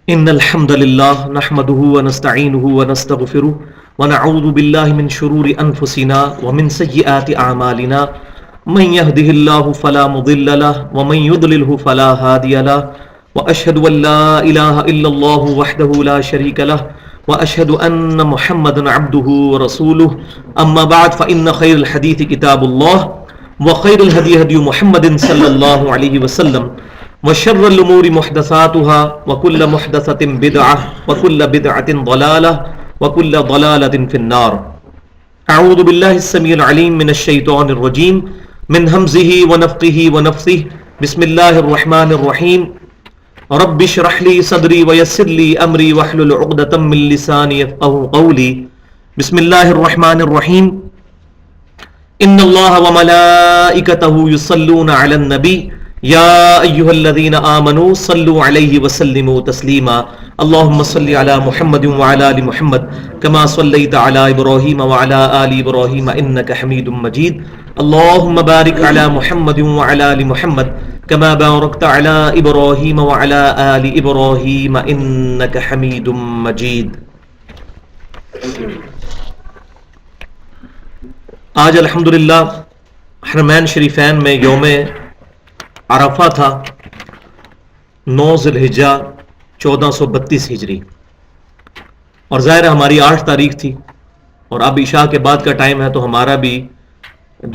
إن الحمد لله نحمده ونستعينه ونستغفره ونعوذ بالله من شرور أنفسنا ومن سيئات أعمالنا من يهده الله فلا مضل له ومن يضلله فلا هادي له وأشهد أن لا إله إلا الله وحده لا شريك له وأشهد أن محمدا عبده ورسوله أما بعد فإن خير الحديث كتاب الله وخير الهدي هدي محمد صلى الله عليه وسلم وشر الأمور محدثاتها وكل محدثة بدعة وكل بدعة ضلالة وكل ضلالة في النار. أعوذ بالله السميع العليم من الشيطان الرجيم من همزه ونفخه ونفثه. بسم الله الرحمن الرحيم. رب اشرح لي صدري ويسر لي أمري واحلل عقدة من لساني يفقهوا قولي. بسم الله الرحمن الرحيم. إن الله وملائكته يصلون على النبي يا أيها الذين آمنوا صلوا عليه وسلموا تسليما. اللهم صل على محمد وعلى آل محمد كما صليت على إبراهيم وعلى آل إبراهيم إنك حميد مجيد. اللهم بارك على محمد وعلى آل محمد كما باركت على إبراهيم وعلى آل إبراهيم إنك حميد مجيد. آج الحمدللہ حرمین شریفین میں یوم عرفہ تھا، 9 ذی الحجہ 1432 ہجری، اور ظاہر ہماری 8 تاریخ تھی، اور اب عشاء کے بعد کا ٹائم ہے، تو ہمارا بھی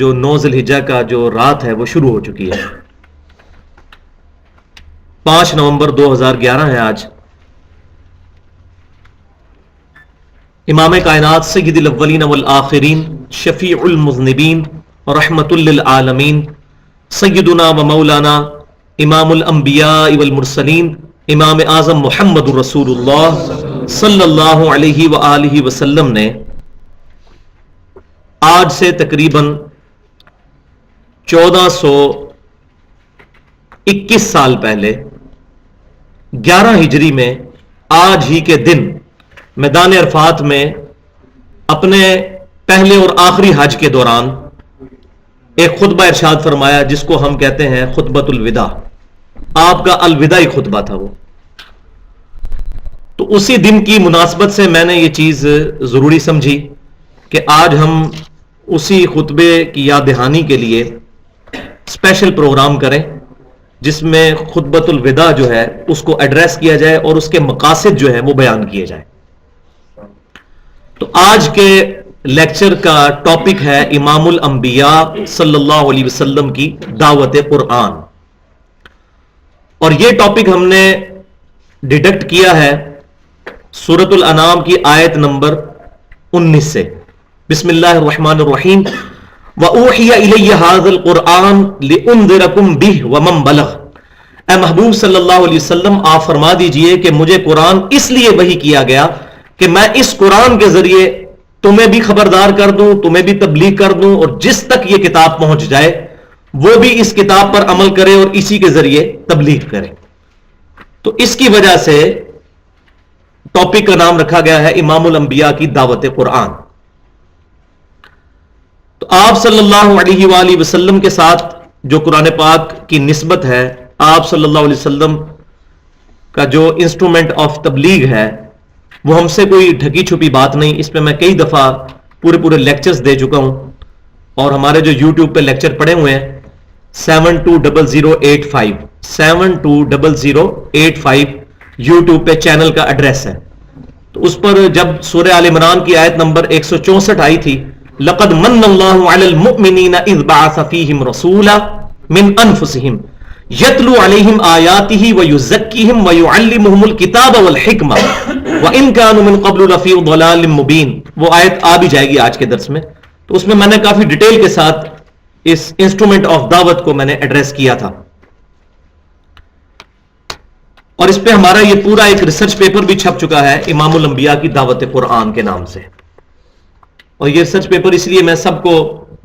جو 9 ذی الحجہ کا جو رات ہے وہ شروع ہو چکی ہے. 5 نومبر 2011 ہے آج. امام کائنات سید الاولین والآخرین شفیع المذنبین رحمت للعالمین سیدنا و مولانا امام الانبیاء والمرسلین امام اعظم محمد رسول اللہ صلی اللہ علیہ وآلہ وسلم نے آج سے تقریباً 1421 سال پہلے 11 ہجری میں آج ہی کے دن میدان عرفات میں اپنے پہلے اور آخری حج کے دوران ایک خطبہ ارشاد فرمایا، جس کو ہم کہتے ہیں خطبۃ الوداع. آپ کا الوداعی خطبہ تھا وہ. تو اسی دن کی مناسبت سے میں نے یہ چیز ضروری سمجھی کہ آج ہم اسی خطبے کی یاد دہانی کے لیے اسپیشل پروگرام کریں، جس میں خطبۃ الوداع جو ہے اس کو ایڈریس کیا جائے اور اس کے مقاصد جو ہے وہ بیان کیے جائیں. تو آج کے لیکچر کا ٹاپک ہے امام الانبیاء صلی اللہ علیہ وسلم کی دعوت قرآن، اور یہ ٹاپک ہم نے ڈیڈکٹ کیا ہے سورۃ الانعام کی آیت نمبر 19 سے. بسم اللہ الرحمن الرحیم. وَأُوحِيَ إِلَيَّ هَذَا الْقُرْآنُ لِأُنذِرَكُمْ بِهِ وَمَنْ بَلَغَ. اے محبوب صلی اللہ علیہ وسلم، آپ فرما دیجئے کہ مجھے قرآن اس لیے وحی کیا گیا کہ میں اس قرآن کے ذریعے تمہیں بھی خبردار کر دوں، تمہیں بھی تبلیغ کر دوں، اور جس تک یہ کتاب پہنچ جائے وہ بھی اس کتاب پر عمل کرے اور اسی کے ذریعے تبلیغ کرے. تو اس کی وجہ سے ٹاپک کا نام رکھا گیا ہے امام الانبیاء کی دعوت قرآن. تو آپ صلی اللہ علیہ وآلہ وسلم کے ساتھ جو قرآن پاک کی نسبت ہے، آپ صلی اللہ علیہ وسلم کا جو انسٹرومنٹ آف تبلیغ ہے، وہ ہم سے کوئی ڈھکی چھپی بات نہیں. اس پہ میں کئی دفعہ پورے لیکچرز دے چکا ہوں، اور ہمارے جو یوٹیوب پہ لیکچر پڑے ہوئے ہیں 720085 یوٹیوب پہ چینل کا ایڈریس ہے. تو اس پر جب سورہ آل عمران کی آیت نمبر 164 آئی تھی، لقد من اللہ علی المؤمنین اذ بعث فیہم رسولا من انفسہم یتلو علیہم آیاتہ ویزکیہم ویعلمہم الکتاب والحکمہ وَإِن كَانُوا مِن قَبْلُ لَفِي ضَلَالٍ مُبِينٍ. وہ آیت آ بھی جائے گی آج کے درس میں. تو اس میں میں نے کافی ڈیٹیل کے ساتھ اس انسٹرومنٹ آف دعوت کو میں نے ایڈریس کیا تھا، اور اس پہ ہمارا یہ پورا ایک ریسرچ پیپر بھی چھپ چکا ہے امام الانبیاء کی دعوت قرآن کے نام سے. اور یہ ریسرچ پیپر اس لیے میں سب کو،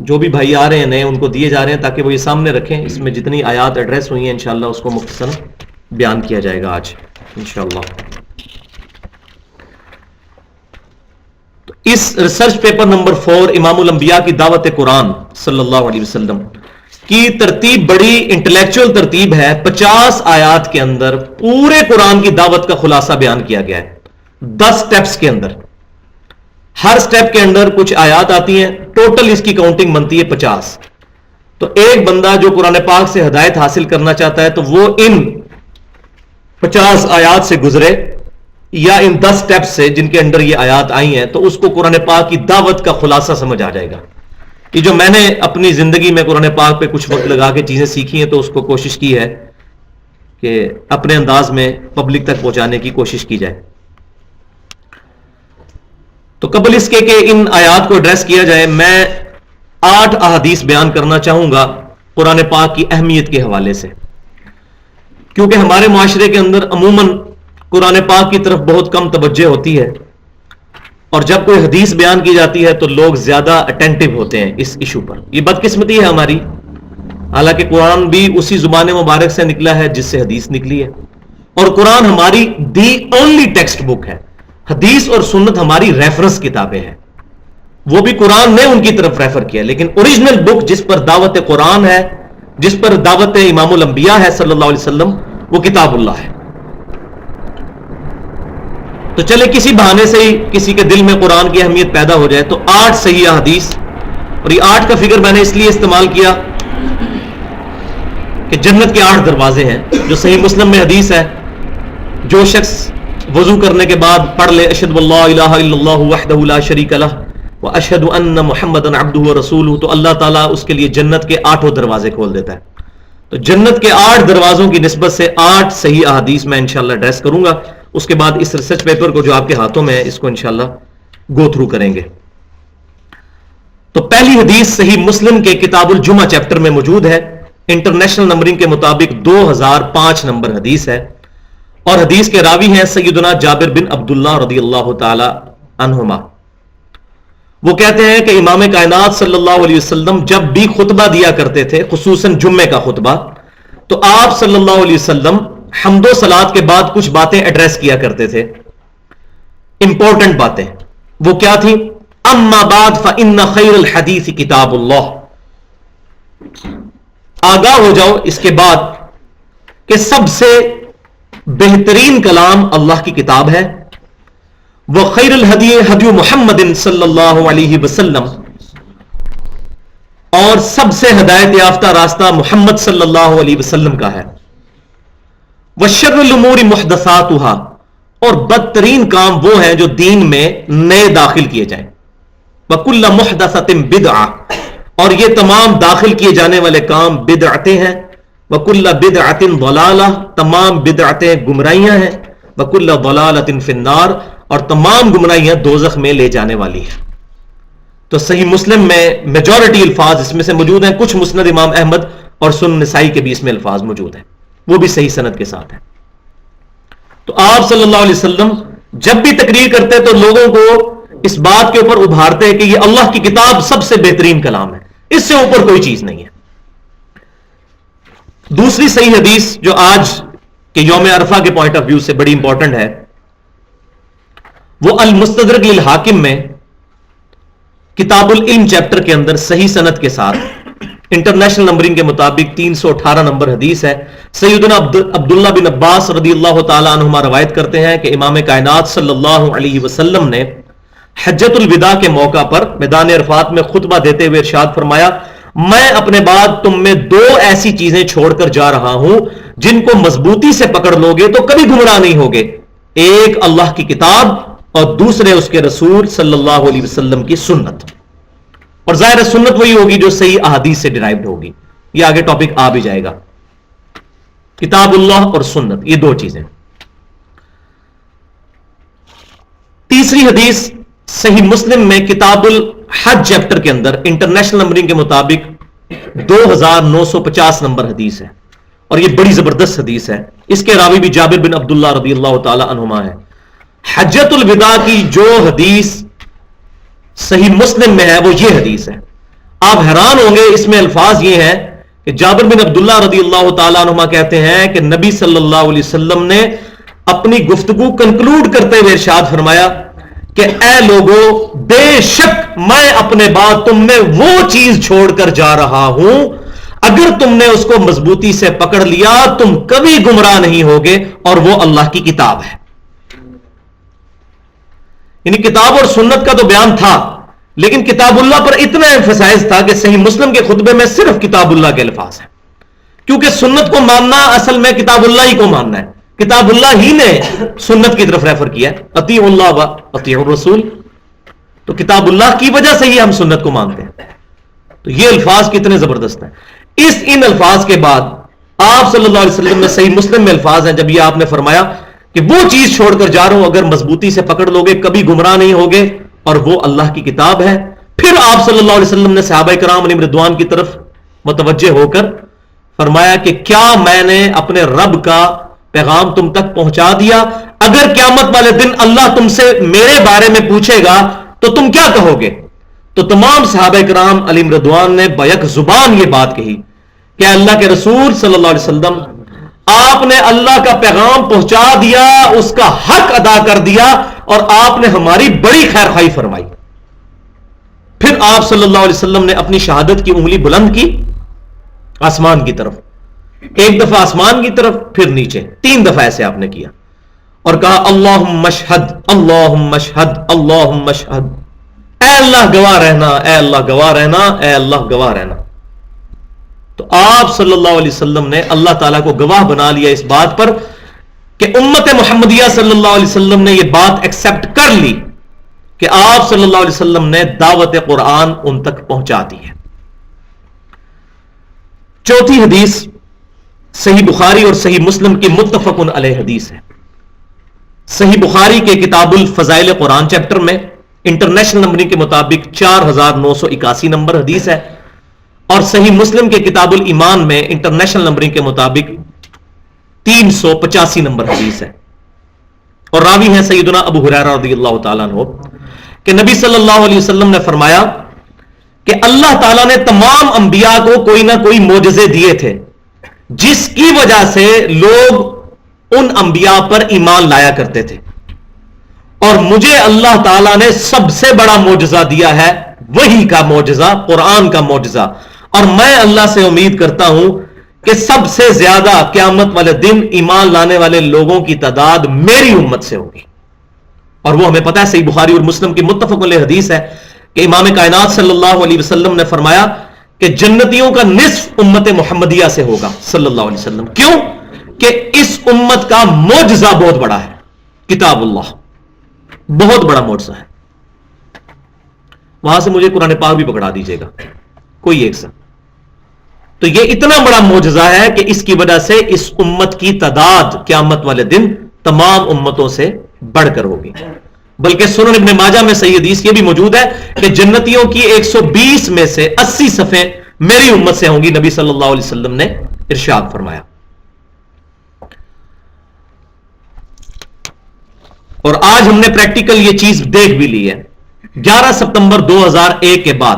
جو بھی بھائی آ رہے ہیں نئے، ان کو دیے جا رہے ہیں تاکہ وہ یہ سامنے رکھیں. اس میں جتنی آیات ایڈریس ہوئی ہیں انشاءاللہ اس کو مختصراً بیان کیا جائے گا آج انشاءاللہ. اس ریسرچ پیپر نمبر 4 امام الانبیاء کی دعوت قرآن صلی اللہ علیہ وسلم، کی ترتیب بڑی انٹلیکچوئل ترتیب ہے. 50 آیات کے اندر پورے قرآن کی دعوت کا خلاصہ بیان کیا گیا ہے 10 سٹیپس کے اندر. ہر سٹیپ کے اندر کچھ آیات آتی ہیں, ٹوٹل اس کی کاؤنٹنگ بنتی ہے 50. تو ایک بندہ جو قرآن پاک سے ہدایت حاصل کرنا چاہتا ہے تو وہ ان 50 آیات سے گزرے یا ان 10 سٹیپ سے جن کے اندر یہ آیات آئی ہیں, تو اس کو قرآن پاک کی دعوت کا خلاصہ سمجھ آ جائے گا. یہ جو میں نے اپنی زندگی میں قرآن پاک پہ کچھ وقت لگا کے چیزیں سیکھی ہیں تو اس کو کوشش کی ہے کہ اپنے انداز میں پبلک تک پہنچانے کی کوشش کی جائے. تو قبل اس کے کہ ان آیات کو ایڈریس کیا جائے, میں 8 احادیث بیان کرنا چاہوں گا قرآن پاک کی اہمیت کے حوالے سے, کیونکہ ہمارے معاشرے کے اندر عموماً قرآن پاک کی طرف بہت کم توجہ ہوتی ہے, اور جب کوئی حدیث بیان کی جاتی ہے تو لوگ زیادہ اٹینٹو ہوتے ہیں اس ایشو پر. یہ بدقسمتی ہے ہماری, حالانکہ قرآن بھی اسی زبان مبارک سے نکلا ہے جس سے حدیث نکلی ہے, اور قرآن ہماری دی اونلی ٹیکسٹ بک ہے. حدیث اور سنت ہماری ریفرنس کتابیں ہیں, وہ بھی قرآن نے ان کی طرف ریفر کیا, لیکن اوریجنل بک جس پر دعوت قرآن ہے, جس پر دعوت امام الانبیاء ہے صلی اللہ علیہ وسلم, وہ کتاب اللہ ہے. تو چلے کسی بہانے سے ہی کسی کے دل میں قرآن کی اہمیت پیدا ہو جائے. تو 8 صحیح حدیث, اور یہ 8 کا فگر میں نے اس لیے استعمال کیا کہ جنت کے 8 دروازے ہیں, جو صحیح مسلم میں حدیث ہے, جو شخص وضو کرنے کے بعد پڑھ لے اشہد واللہ الہ الا اللہ وحدہ لا شریک لہ واشہد ان محمدا عبدہ ورسولہ, تو اللہ تعالیٰ اس کے لیے جنت کے 8 دروازے کھول دیتا ہے. تو جنت کے 8 دروازوں کی نسبت سے 8 صحیح احادیث میں انشاءاللہ ایڈریس کروں گا. اس کے بعد اس ریسرچ پیپر کو جو آپ کے ہاتھوں میں ہے اس کو انشاءاللہ گو تھرو کریں گے. تو پہلی حدیث صحیح مسلم کے کتاب الجمعہ چیپٹر میں موجود ہے. انٹرنیشنل نمبرنگ کے مطابق 2005 نمبر حدیث ہے, اور حدیث کے راوی ہیں سیدنا جابر بن عبداللہ رضی اللہ تعالی عنہما. وہ کہتے ہیں کہ امام کائنات صلی اللہ علیہ وسلم جب بھی خطبہ دیا کرتے تھے, خصوصاً جمعے کا خطبہ, تو آپ صلی اللہ علیہ وسلم حمد و صلات کے بعد کچھ باتیں ایڈریس کیا کرتے تھے, امپورٹنٹ باتیں. وہ کیا تھی؟ اما بعد فإن خیر الحدیث کتاب اللہ. آگاہ ہو جاؤ اس کے بعد کہ سب سے بہترین کلام اللہ کی کتاب ہے. وخیر الہدی ہدی محمد صلی اللہ علیہ وسلم, اور سب سے ہدایت یافتہ راستہ محمد صلی اللہ علیہ وسلم کا ہے. وشر الامور محدثاتها, اور بدترین کام وہ ہیں جو دین میں نئے داخل کیے جائیں. وکل محدثۃ بدعہ, اور یہ تمام داخل کیے جانے والے کام بدعتیں ہیں. وکل بدعۃ ضلالہ, تمام بدعتیں گمراہیاں ہیں. وکل ضلالۃ فی النار, اور تمام گمراہیاں دوزخ میں لے جانے والی ہیں. تو صحیح مسلم میں میجورٹی الفاظ اس میں سے موجود ہیں. کچھ مسند امام احمد اور سنن نسائی کے بھی اس میں الفاظ موجود ہیں, وہ بھی صحیح سند کے ساتھ ہیں. تو آپ صلی اللہ علیہ وسلم جب بھی تقریر کرتے تو لوگوں کو اس بات کے اوپر ابھارتے کہ یہ اللہ کی کتاب سب سے بہترین کلام ہے, اس سے اوپر کوئی چیز نہیں ہے. دوسری صحیح حدیث جو آج کے یوم عرفہ کے پوائنٹ آف ویو سے بڑی امپورٹنٹ ہے, وہ المستدرک للحاکم میں کتاب العلم چیپٹر کے اندر صحیح سند کے ساتھ انٹرنیشنل نمبرنگ کے مطابق 318 نمبر حدیث ہے. سیدنا عبداللہ بن عباس رضی اللہ تعالی عنہما روایت کرتے ہیں کہ امام کائنات صلی اللہ علیہ وسلم نے حجۃ الوداع کے موقع پر میدان عرفات میں خطبہ دیتے ہوئے ارشاد فرمایا, میں اپنے بعد تم میں 2 ایسی چیزیں چھوڑ کر جا رہا ہوں جن کو مضبوطی سے پکڑ لوگے تو کبھی گمراہ نہیں ہوگے. ایک اللہ کی کتاب, اور دوسرے اس کے رسول صلی اللہ علیہ وسلم کی سنت. اور ظاہر سنت وہی ہوگی جو صحیح احادیث سے ڈرائیوڈ ہوگی. یہ آگے ٹاپک آ بھی جائے گا. کتاب اللہ اور سنت, یہ 2 چیزیں. تیسری حدیث صحیح مسلم میں کتاب الحج چیپٹر کے اندر انٹرنیشنل نمبرنگ کے مطابق 2950 نمبر حدیث ہے, اور یہ بڑی زبردست حدیث ہے. اس کے راوی بھی جابر بن عبداللہ رضی اللہ تعالی عنہما ہے. حجۃ الوداع کی جو حدیث صحیح مسلم میں ہے وہ یہ حدیث ہے. آپ حیران ہوں گے, اس میں الفاظ یہ ہیں کہ جابر بن عبداللہ رضی اللہ تعالی عنہما کہتے ہیں کہ نبی صلی اللہ علیہ وسلم نے اپنی گفتگو کنکلوڈ کرتے ہوئے ارشاد فرمایا کہ اے لوگو, بے شک میں اپنے بعد تم میں وہ چیز چھوڑ کر جا رہا ہوں اگر تم نے اس کو مضبوطی سے پکڑ لیا تم کبھی گمراہ نہیں ہوگے، اور وہ اللہ کی کتاب ہے۔ یعنی کتاب اور سنت کا تو بیان تھا، لیکن کتاب اللہ پر اتنا ایمفسائز تھا کہ صحیح مسلم کے خطبے میں صرف کتاب اللہ کے الفاظ ہیں، کیونکہ سنت کو ماننا اصل میں کتاب اللہ ہی کو ماننا ہے، کتاب اللہ ہی نے سنت کی طرف ریفر کیا ہے، اطیعوا اللہ و اطیعوا الرسول، تو کتاب اللہ کی وجہ سے ہی ہم سنت کو مانتے ہیں۔ تو یہ الفاظ کتنے زبردست ہیں۔ ان الفاظ کے بعد آپ صلی اللہ علیہ وسلم نے صحیح مسلم میں الفاظ ہیں، جب یہ آپ نے فرمایا کہ وہ چیز چھوڑ کر جا رہا ہوں، اگر مضبوطی سے پکڑ لو گے کبھی گمراہ نہیں ہوگے، اور وہ اللہ کی کتاب ہے۔ پھر آپ صلی اللہ علیہ وسلم نے صحابہ کرام علیہم رضوان کی طرف متوجہ ہو کر فرمایا کہ کیا میں نے اپنے رب کا پیغام تم تک پہنچا دیا؟ اگر قیامت والے دن اللہ تم سے میرے بارے میں پوچھے گا تو تم کیا کہو گے؟ تو تمام صحابہ کرام علیہم رضوان نے بیک زبان یہ بات کہی کہ اللہ کے رسول صلی اللہ علیہ وسلم، آپ نے اللہ کا پیغام پہنچا دیا، اس کا حق ادا کر دیا، اور آپ نے ہماری بڑی خیر خواہی فرمائی۔ پھر آپ صلی اللہ علیہ وسلم نے اپنی شہادت کی انگلی بلند کی آسمان کی طرف، ایک دفعہ آسمان کی طرف، پھر نیچے، 3 دفعہ ایسے آپ نے کیا، اور کہا اللہم اشہد اللہم اشہد اللہم اشہد، اے اللہ گواہ رہنا، اے اللہ گواہ رہنا، اے اللہ گواہ رہنا۔ تو آپ صلی اللہ علیہ وسلم نے اللہ تعالیٰ کو گواہ بنا لیا اس بات پر کہ امت محمدیہ صلی اللہ علیہ وسلم نے یہ بات ایکسپٹ کر لی کہ آپ صلی اللہ علیہ وسلم نے دعوت قرآن ان تک پہنچا دی ہے۔ چوتھی حدیث صحیح بخاری اور صحیح مسلم کی متفق علیہ حدیث ہے۔ صحیح بخاری کے کتاب الفضائل قرآن چیپٹر میں انٹرنیشنل نمبرنگ کے مطابق 4981 نمبر حدیث ہے، اور صحیح مسلم کے کتاب الایمان میں انٹرنیشنل نمبرنگ کے مطابق 385 نمبر حدیث ہے، اور راوی ہیں سیدنا ابو ہریرہ رضی اللہ تعالیٰ عنہ کہ نبی صلی اللہ علیہ وسلم نے فرمایا کہ اللہ تعالیٰ نے تمام انبیاء کو کوئی نہ کوئی معجزے دیے تھے جس کی وجہ سے لوگ ان انبیاء پر ایمان لایا کرتے تھے، اور مجھے اللہ تعالیٰ نے سب سے بڑا معجزہ دیا ہے، وحی کا معجزہ، قرآن کا معجزہ، اور میں اللہ سے امید کرتا ہوں کہ سب سے زیادہ قیامت والے دن ایمان لانے والے لوگوں کی تعداد میری امت سے ہوگی۔ اور وہ ہمیں پتہ ہے صحیح بخاری اور مسلم کی متفق علیہ حدیث ہے کہ امام کائنات صلی اللہ علیہ وسلم نے فرمایا کہ جنتیوں کا نصف امت محمدیہ سے ہوگا صلی اللہ علیہ وسلم۔ کیوں؟ کہ اس امت کا معجزہ بہت بڑا ہے، کتاب اللہ بہت بڑا معجزہ ہے۔ وہاں سے مجھے قرآن پاک بھی پکڑا دیجیے گا کوئی ایک سا۔ تو یہ اتنا بڑا معجزہ ہے کہ اس کی وجہ سے اس امت کی تعداد قیامت والے دن تمام امتوں سے بڑھ کر ہوگی۔ بلکہ سنن ابن ماجہ میں صحیح حدیث یہ بھی موجود ہے کہ جنتیوں کی 120 میں سے 80 صفیں میری امت سے ہوں گی، نبی صلی اللہ علیہ وسلم نے ارشاد فرمایا۔ اور آج ہم نے پریکٹیکل یہ چیز دیکھ بھی لی ہے۔ 11 ستمبر 2001 کے بعد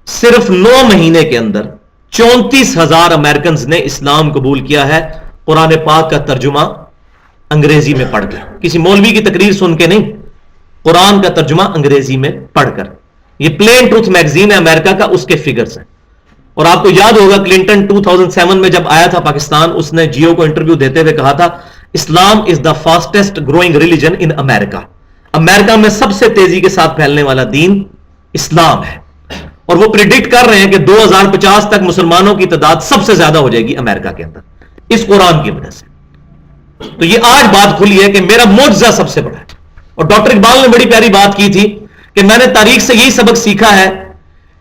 صرف 9 مہینے کے اندر 34,000 امریکنز نے اسلام قبول کیا ہے، قرآن پاک کا ترجمہ انگریزی میں پڑھ کر، کسی مولوی کی تقریر سن کے نہیں، قرآن کا ترجمہ انگریزی میں پڑھ کر۔ یہ پلین ٹروتھ میگزین ہے امریکہ کا، اس کے فگرز ہیں۔ اور آپ کو یاد ہوگا کلنٹن 2007 میں جب آیا تھا پاکستان، اس نے جیو کو انٹرویو دیتے ہوئے کہا تھا اسلام is the fastest growing religion ان امریکہ، امریکہ میں سب سے تیزی کے ساتھ پھیلنے والا دین اسلام ہے۔ اور وہ پریڈکٹ کر رہے ہیں کہ 2050 تک مسلمانوں کی تعداد سب سے زیادہ ہو جائے گی امریکہ کے اندر اس قرآن کی وجہ سے۔ تو یہ آج بات کھلی ہے کہ میرا معجزہ سب سے بڑا ہے۔ اور ڈاکٹر اقبال نے بڑی پیاری بات کی تھی کہ میں نے تاریخ سے یہی سبق سیکھا ہے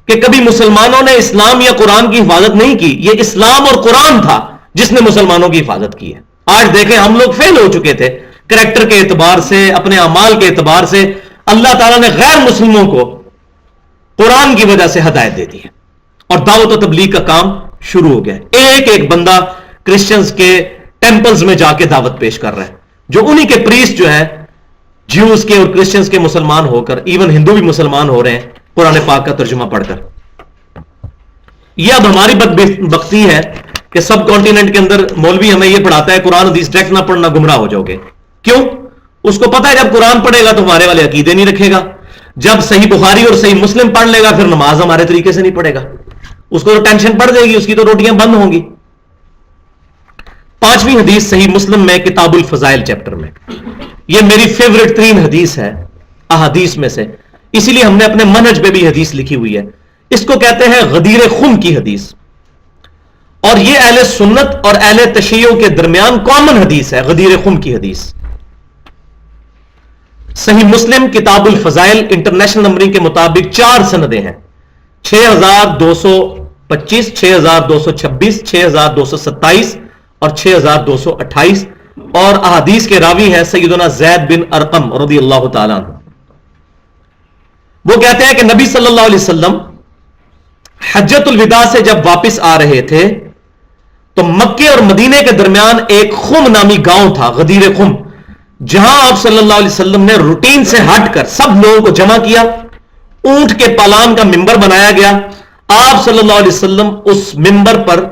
کہ کبھی مسلمانوں نے اسلام یا قرآن کی حفاظت نہیں کی، یہ اسلام اور قرآن تھا جس نے مسلمانوں کی حفاظت کی ہے۔ آج دیکھیں ہم لوگ فیل ہو چکے تھے کریکٹر کے اعتبار سے، اپنے اعمال کے اعتبار سے، اللہ تعالیٰ نے غیر مسلموں کو قرآن کی وجہ سے ہدایت دے دی ہے، اور دعوت و تبلیغ کا کام شروع ہو گیا ہے۔ ایک ایک بندہ کرسچنز کے ٹیمپلز میں جا کے دعوت پیش کر رہا ہے، جو انہی کے پریسٹ جو ہیں جیوز کے اور کرسچنز کے مسلمان ہو کر، ایون ہندو بھی مسلمان ہو رہے ہیں قرآن پاک کا ترجمہ پڑھ کر۔ یہ اب ہماری بدبختی ہے کہ سب کانٹیننٹ کے اندر مولوی ہمیں یہ پڑھاتا ہے قرآن حدیث ڈائریکٹ نہ پڑھنا گمراہ ہو جاؤ گے۔ کیوں؟ اس کو پتا ہے جب قرآن پڑھے گا تو ہمارے والے عقیدے نہیں رکھے گا، جب صحیح بخاری اور صحیح مسلم پڑھ لے گا پھر نماز ہمارے طریقے سے نہیں پڑھے گا۔ اس کو تو ٹینشن پڑ جائے گی، اس کی تو روٹیاں بند ہوں گی۔ 5ویں حدیث صحیح مسلم میں کتاب الفضائل چیپٹر میں، یہ میری فیورٹ 3 حدیث ہے احادیث میں سے، اسی لیے ہم نے اپنے منہج پہ بھی حدیث لکھی ہوئی ہے۔ اس کو کہتے ہیں غدیر خم کی حدیث، اور یہ اہل سنت اور اہل تشیع کے درمیان کامن حدیث ہے، غدیر خم کی حدیث۔ صحیح مسلم کتاب الفضائل انٹرنیشنل نمبرنگ کے مطابق 4 سندیں ہیں، 6225، 6226، 6227 اور 6228، اور احادیث کے راوی ہیں سیدنا زید بن ارقم رضی اللہ تعالیٰ عنہ۔ وہ کہتے ہیں کہ نبی صلی اللہ علیہ وسلم حجۃ الوداع سے جب واپس آ رہے تھے تو مکے اور مدینے کے درمیان ایک خم نامی گاؤں تھا، غدیر خم، جہاں آپ صلی اللہ علیہ وسلم نے روٹین سے ہٹ کر سب لوگوں کو جمع کیا، اونٹ کے پالان کا ممبر بنایا گیا، آپ صلی اللہ علیہ وسلم اس ممبر پر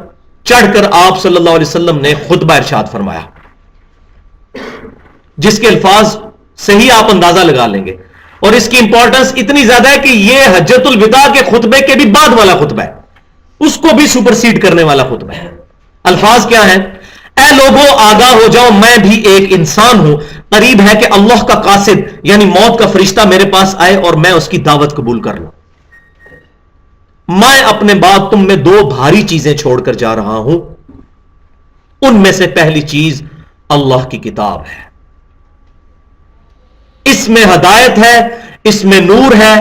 چڑھ کر آپ صلی اللہ علیہ وسلم نے خطبہ ارشاد فرمایا، جس کے الفاظ صحیح آپ اندازہ لگا لیں گے، اور اس کی امپورٹنس اتنی زیادہ ہے کہ یہ حجۃ الوداع کے خطبے کے بھی بعد والا خطبہ ہے، اس کو بھی سپرسیڈ کرنے والا خطبہ ہے۔ الفاظ کیا ہیں؟ اے لوگوں آگاہ ہو جاؤ، میں بھی ایک انسان ہوں، قریب ہے کہ اللہ کا قاصد یعنی موت کا فرشتہ میرے پاس آئے اور میں اس کی دعوت قبول کر لوں۔ میں اپنے بعد تم میں 2 بھاری چیزیں چھوڑ کر جا رہا ہوں، ان میں سے پہلی چیز اللہ کی کتاب ہے، اس میں ہدایت ہے، اس میں نور ہے،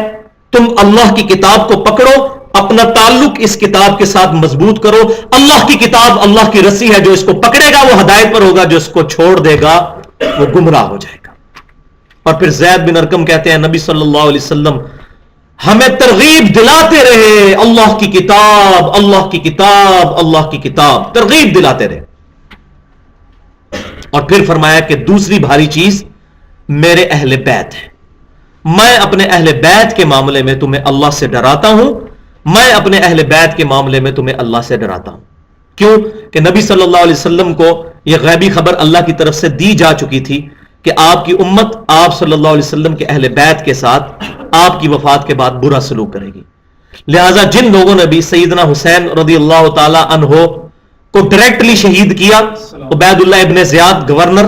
تم اللہ کی کتاب کو پکڑو، اپنا تعلق اس کتاب کے ساتھ مضبوط کرو۔ اللہ کی کتاب اللہ کی رسی ہے، جو اس کو پکڑے گا وہ ہدایت پر ہوگا، جو اس کو چھوڑ دے گا وہ گمراہ ہو جائے گا۔ اور پھر زید بن ارقم کہتے ہیں نبی صلی اللہ علیہ وسلم ہمیں ترغیب دلاتے رہے، اللہ کی کتاب، اللہ کی کتاب، اللہ کی کتاب، ترغیب دلاتے رہے۔ اور پھر فرمایا کہ دوسری بھاری چیز میرے اہل بیت ہے، میں اپنے اہل بیت کے معاملے میں تمہیں اللہ سے ڈراتا ہوں، میں اپنے اہل بیت کے معاملے میں تمہیں اللہ سے ڈراتا ہوں۔ کیوں کہ نبی صلی اللہ علیہ وسلم کو یہ غیبی خبر اللہ کی طرف سے دی جا چکی تھی کہ آپ کی امت آپ صلی اللہ علیہ وسلم کے اہل بیت کے ساتھ آپ کی وفات کے بعد برا سلوک کرے گی، لہذا جن لوگوں نے بھی سیدنا حسین رضی اللہ تعالی عنہ کو ڈائریکٹلی شہید کیا، عبید اللہ ابن زیاد گورنر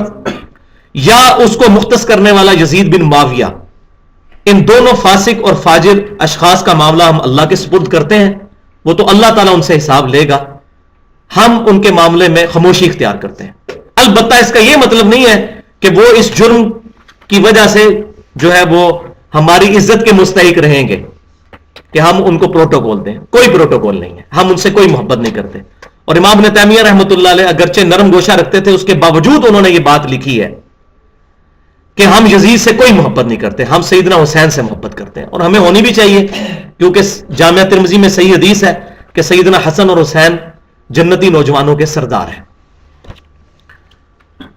یا اس کو مختص کرنے والا یزید بن معاویہ، ان دونوں فاسق اور فاجر اشخاص کا معاملہ ہم اللہ کے سپرد کرتے ہیں، وہ تو اللہ تعالیٰ ان سے حساب لے گا، ہم ان کے معاملے میں خاموشی اختیار کرتے ہیں۔ البتہ اس کا یہ مطلب نہیں ہے کہ وہ اس جرم کی وجہ سے جو ہے وہ ہماری عزت کے مستحق رہیں گے کہ ہم ان کو پروٹوکول دیں، کوئی پروٹوکول نہیں ہے، ہم ان سے کوئی محبت نہیں کرتے۔ اور امام ابن تیمیہ رحمۃ اللہ علیہ اگرچہ نرم گوشہ رکھتے تھے، اس کے باوجود انہوں نے یہ بات لکھی ہے کہ ہم یزید سے کوئی محبت نہیں کرتے، ہم سیدنا حسین سے محبت کرتے ہیں، اور ہمیں ہونی بھی چاہیے، کیونکہ جامعہ ترمذی میں صحیح حدیث ہے کہ سیدنا حسن اور حسین جنتی نوجوانوں کے سردار ہیں۔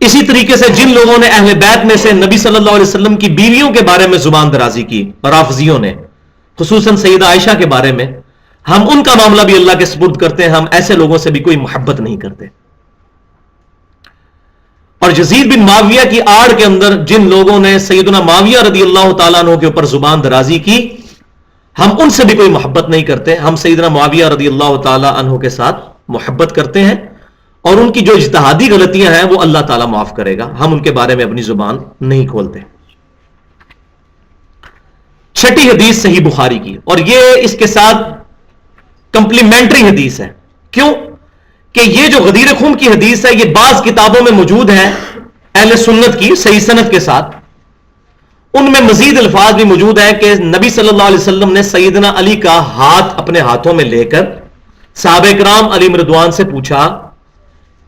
اسی طریقے سے جن لوگوں نے اہل بیت میں سے نبی صلی اللہ علیہ وسلم کی بیویوں کے بارے میں زبان درازی کی، رافضیوں نے، خصوصاً سیدہ عائشہ کے بارے میں، ہم ان کا معاملہ بھی اللہ کے سپرد کرتے ہیں، ہم ایسے لوگوں سے بھی کوئی محبت نہیں کرتے۔ اور یزید بن معاویہ کی آڑ کے اندر جن لوگوں نے سیدنا معاویہ رضی اللہ تعالیٰ عنہ کے اوپر زبان درازی کی، ہم ان سے بھی کوئی محبت نہیں کرتے، ہم سیدنا معاویہ رضی اللہ تعالیٰ عنہ کے ساتھ محبت کرتے ہیں، اور ان کی جو اجتہادی غلطیاں ہیں وہ اللہ تعالیٰ معاف کرے گا، ہم ان کے بارے میں اپنی زبان نہیں کھولتے۔ چھٹی حدیث صحیح بخاری کی، اور یہ اس کے ساتھ کمپلیمنٹری حدیث ہے۔ کیوں کہ یہ جو غدیر خم کی حدیث ہے یہ بعض کتابوں میں موجود ہے اہل سنت کی صحیح سند کے ساتھ، ان میں مزید الفاظ بھی موجود ہے کہ نبی صلی اللہ علیہ وسلم نے سیدنا علی کا ہاتھ اپنے ہاتھوں میں لے کر صحابہ کرام علی رضوان سے پوچھا،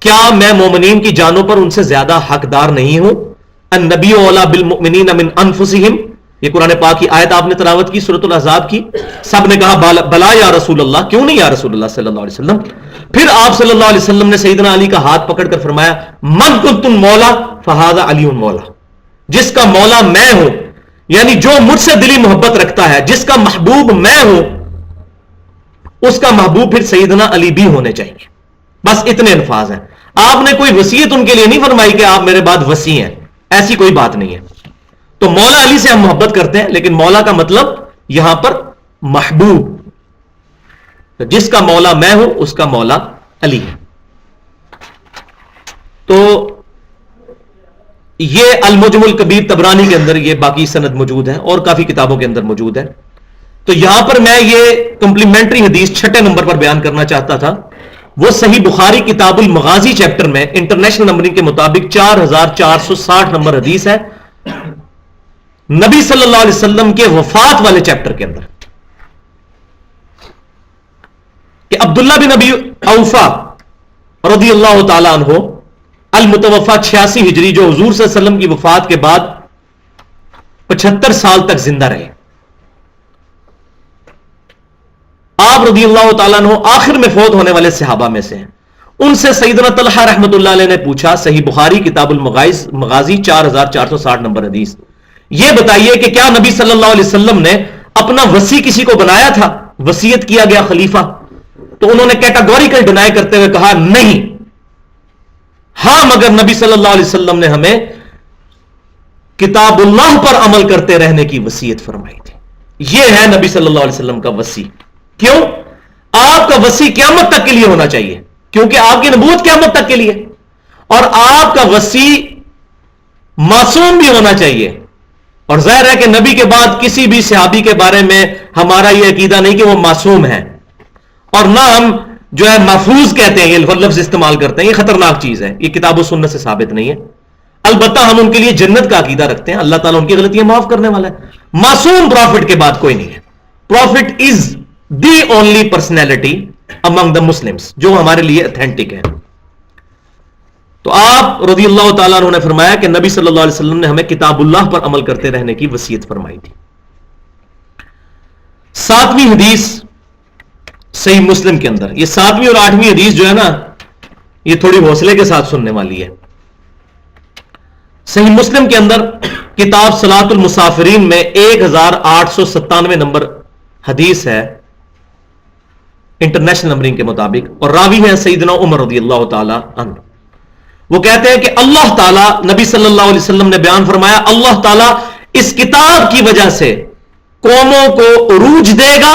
کیا میں مومنین کی جانوں پر ان سے زیادہ حقدار نہیں ہوں؟ النبی اولی بالمؤمنین من انفسہم، یہ قرآن پاک کی آیت آپ نے تلاوت کی سورۃ الاحزاب کی، سب نے کہا بلا یا رسول اللہ، کیوں نہیں یا رسول اللہ صلی اللہ علیہ وسلم؟ پھر آپ صلی اللہ علیہ وسلم نے سیدنا علی کا ہاتھ پکڑ کر فرمایا، من کنتم مولا فہذا علی مولا، جس کا مولا میں ہوں، یعنی جو مجھ سے دلی محبت رکھتا ہے، جس کا محبوب میں ہوں، اس کا محبوب پھر سیدنا علی بھی ہونے چاہیے۔ بس اتنے الفاظ ہیں، آپ نے کوئی وصیت ان کے لیے نہیں فرمائی کہ آپ میرے بعد وصی ہیں، ایسی کوئی بات نہیں ہے۔ تو مولا علی سے ہم محبت کرتے ہیں، لیکن مولا کا مطلب یہاں پر محبوب۔ تو جس کا مولا میں ہوں اس کا مولا علی ہے. تو یہ المعجم الکبیر طبرانی کے اندر یہ باقی سند موجود ہے اور کافی کتابوں کے اندر موجود ہے. تو یہاں پر میں یہ کمپلیمنٹری حدیث 6 نمبر پر بیان کرنا چاہتا تھا. وہ صحیح بخاری کتاب المغازی چیپٹر میں انٹرنیشنل نمبرنگ کے مطابق 4460 نمبر حدیث ہے, نبی صلی اللہ علیہ وسلم کے وفات والے چیپٹر کے اندر, کہ عبداللہ بن ابی اوفا رضی اللہ تعالی عنہ المتوفا 86 ہجری, جو حضور صلی اللہ علیہ وسلم کی وفات کے بعد 75 سال تک زندہ رہے. آپ رضی اللہ تعالیٰ عنہ آخر میں فوت ہونے والے صحابہ میں سے ہیں. ان سے سیدنا طلحہ رحمت اللہ علیہ نے پوچھا, صحیح بخاری کتاب المغازی 4460 نمبر حدیث, یہ بتائیے کہ کیا نبی صلی اللہ علیہ وسلم نے اپنا وصی کسی کو بنایا تھا, وصیت کیا گیا خلیفہ؟ تو انہوں نے کیٹاگوریکل ڈینائی کرتے ہوئے کہا نہیں, ہاں مگر نبی صلی اللہ علیہ وسلم نے ہمیں کتاب اللہ پر عمل کرتے رہنے کی وصیت فرمائی تھی. یہ ہے نبی صلی اللہ علیہ وسلم کا وصی. کیوں؟ آپ کا وصی قیامت تک کے لیے ہونا چاہیے, کیونکہ آپ کی نبوت قیامت تک کے لیے, اور آپ کا وصی معصوم بھی ہونا چاہیے. اور ظاہر ہے کہ نبی کے بعد کسی بھی صحابی کے بارے میں ہمارا یہ عقیدہ نہیں کہ وہ معصوم ہے, اور نہ ہم جو ہے محفوظ کہتے ہیں, یہ لفظ استعمال کرتے ہیں, یہ خطرناک چیز ہے, یہ کتاب و سنت سے ثابت نہیں ہے. البتہ ہم ان کے لیے جنت کا عقیدہ رکھتے ہیں, اللہ تعالیٰ ان کی غلطیاں معاف کرنے والا ہے. معصوم پروفٹ کے بعد کوئی نہیں ہے. Prophet is the only personality among the Muslims, جو ہمارے لیے اتھینٹک ہے. تو آپ رضی اللہ تعالیٰ عنہ نے فرمایا کہ نبی صلی اللہ علیہ وسلم نے ہمیں کتاب اللہ پر عمل کرتے رہنے کی وصیت فرمائی تھی. 7ویں حدیث صحیح مسلم کے اندر, یہ 7ویں اور 8ویں حدیث جو ہے نا, یہ تھوڑی حوصلے کے ساتھ سننے والی ہے. صحیح مسلم کے اندر کتاب صلاۃ المسافرین میں 1897 نمبر حدیث ہے انٹرنیشنل نمبرنگ کے مطابق, اور راوی ہیں سیدنا عمر رضی اللہ تعالی عنہ. وہ کہتے ہیں کہ اللہ تعالیٰ, نبی صلی اللہ علیہ وسلم نے بیان فرمایا, اللہ تعالیٰ اس کتاب کی وجہ سے قوموں کو عروج دے گا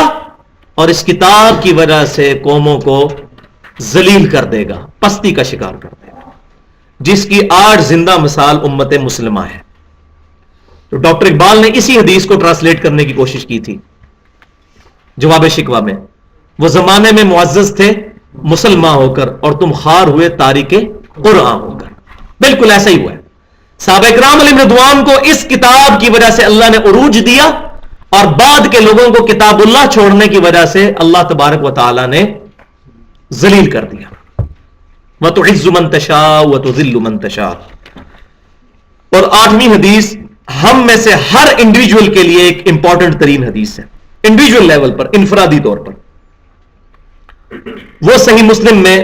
اور اس کتاب کی وجہ سے قوموں کو ذلیل کر دے گا, پستی کا شکار کر دے گا, جس کی آج زندہ مثال امت مسلمہ ہے. تو ڈاکٹر اقبال نے اسی حدیث کو ٹرانسلیٹ کرنے کی کوشش کی تھی جواب شکوہ میں. وہ زمانے میں معزز تھے مسلمان ہو کر, اور تم خار ہوئے تاریک قرآن ہو کر. بالکل ایسا ہی ہوا ہے. صحابہ کرام علیہم رضوان کو اس کتاب کی وجہ سے اللہ نے عروج دیا, اور بعد کے لوگوں کو کتاب اللہ چھوڑنے کی وجہ سے اللہ تبارک و تعالی نے ذلیل کر دیا. وَتُعِزُّ مَن تَشَاءُ وَتُذِلُّ مَن تَشَاءُ. اور 8ویں حدیث ہم میں سے ہر انڈیویجول کے لیے ایک امپورٹنٹ ترین حدیث ہے, انڈیویجول لیول پر, انفرادی طور پر. وہ صحیح مسلم میں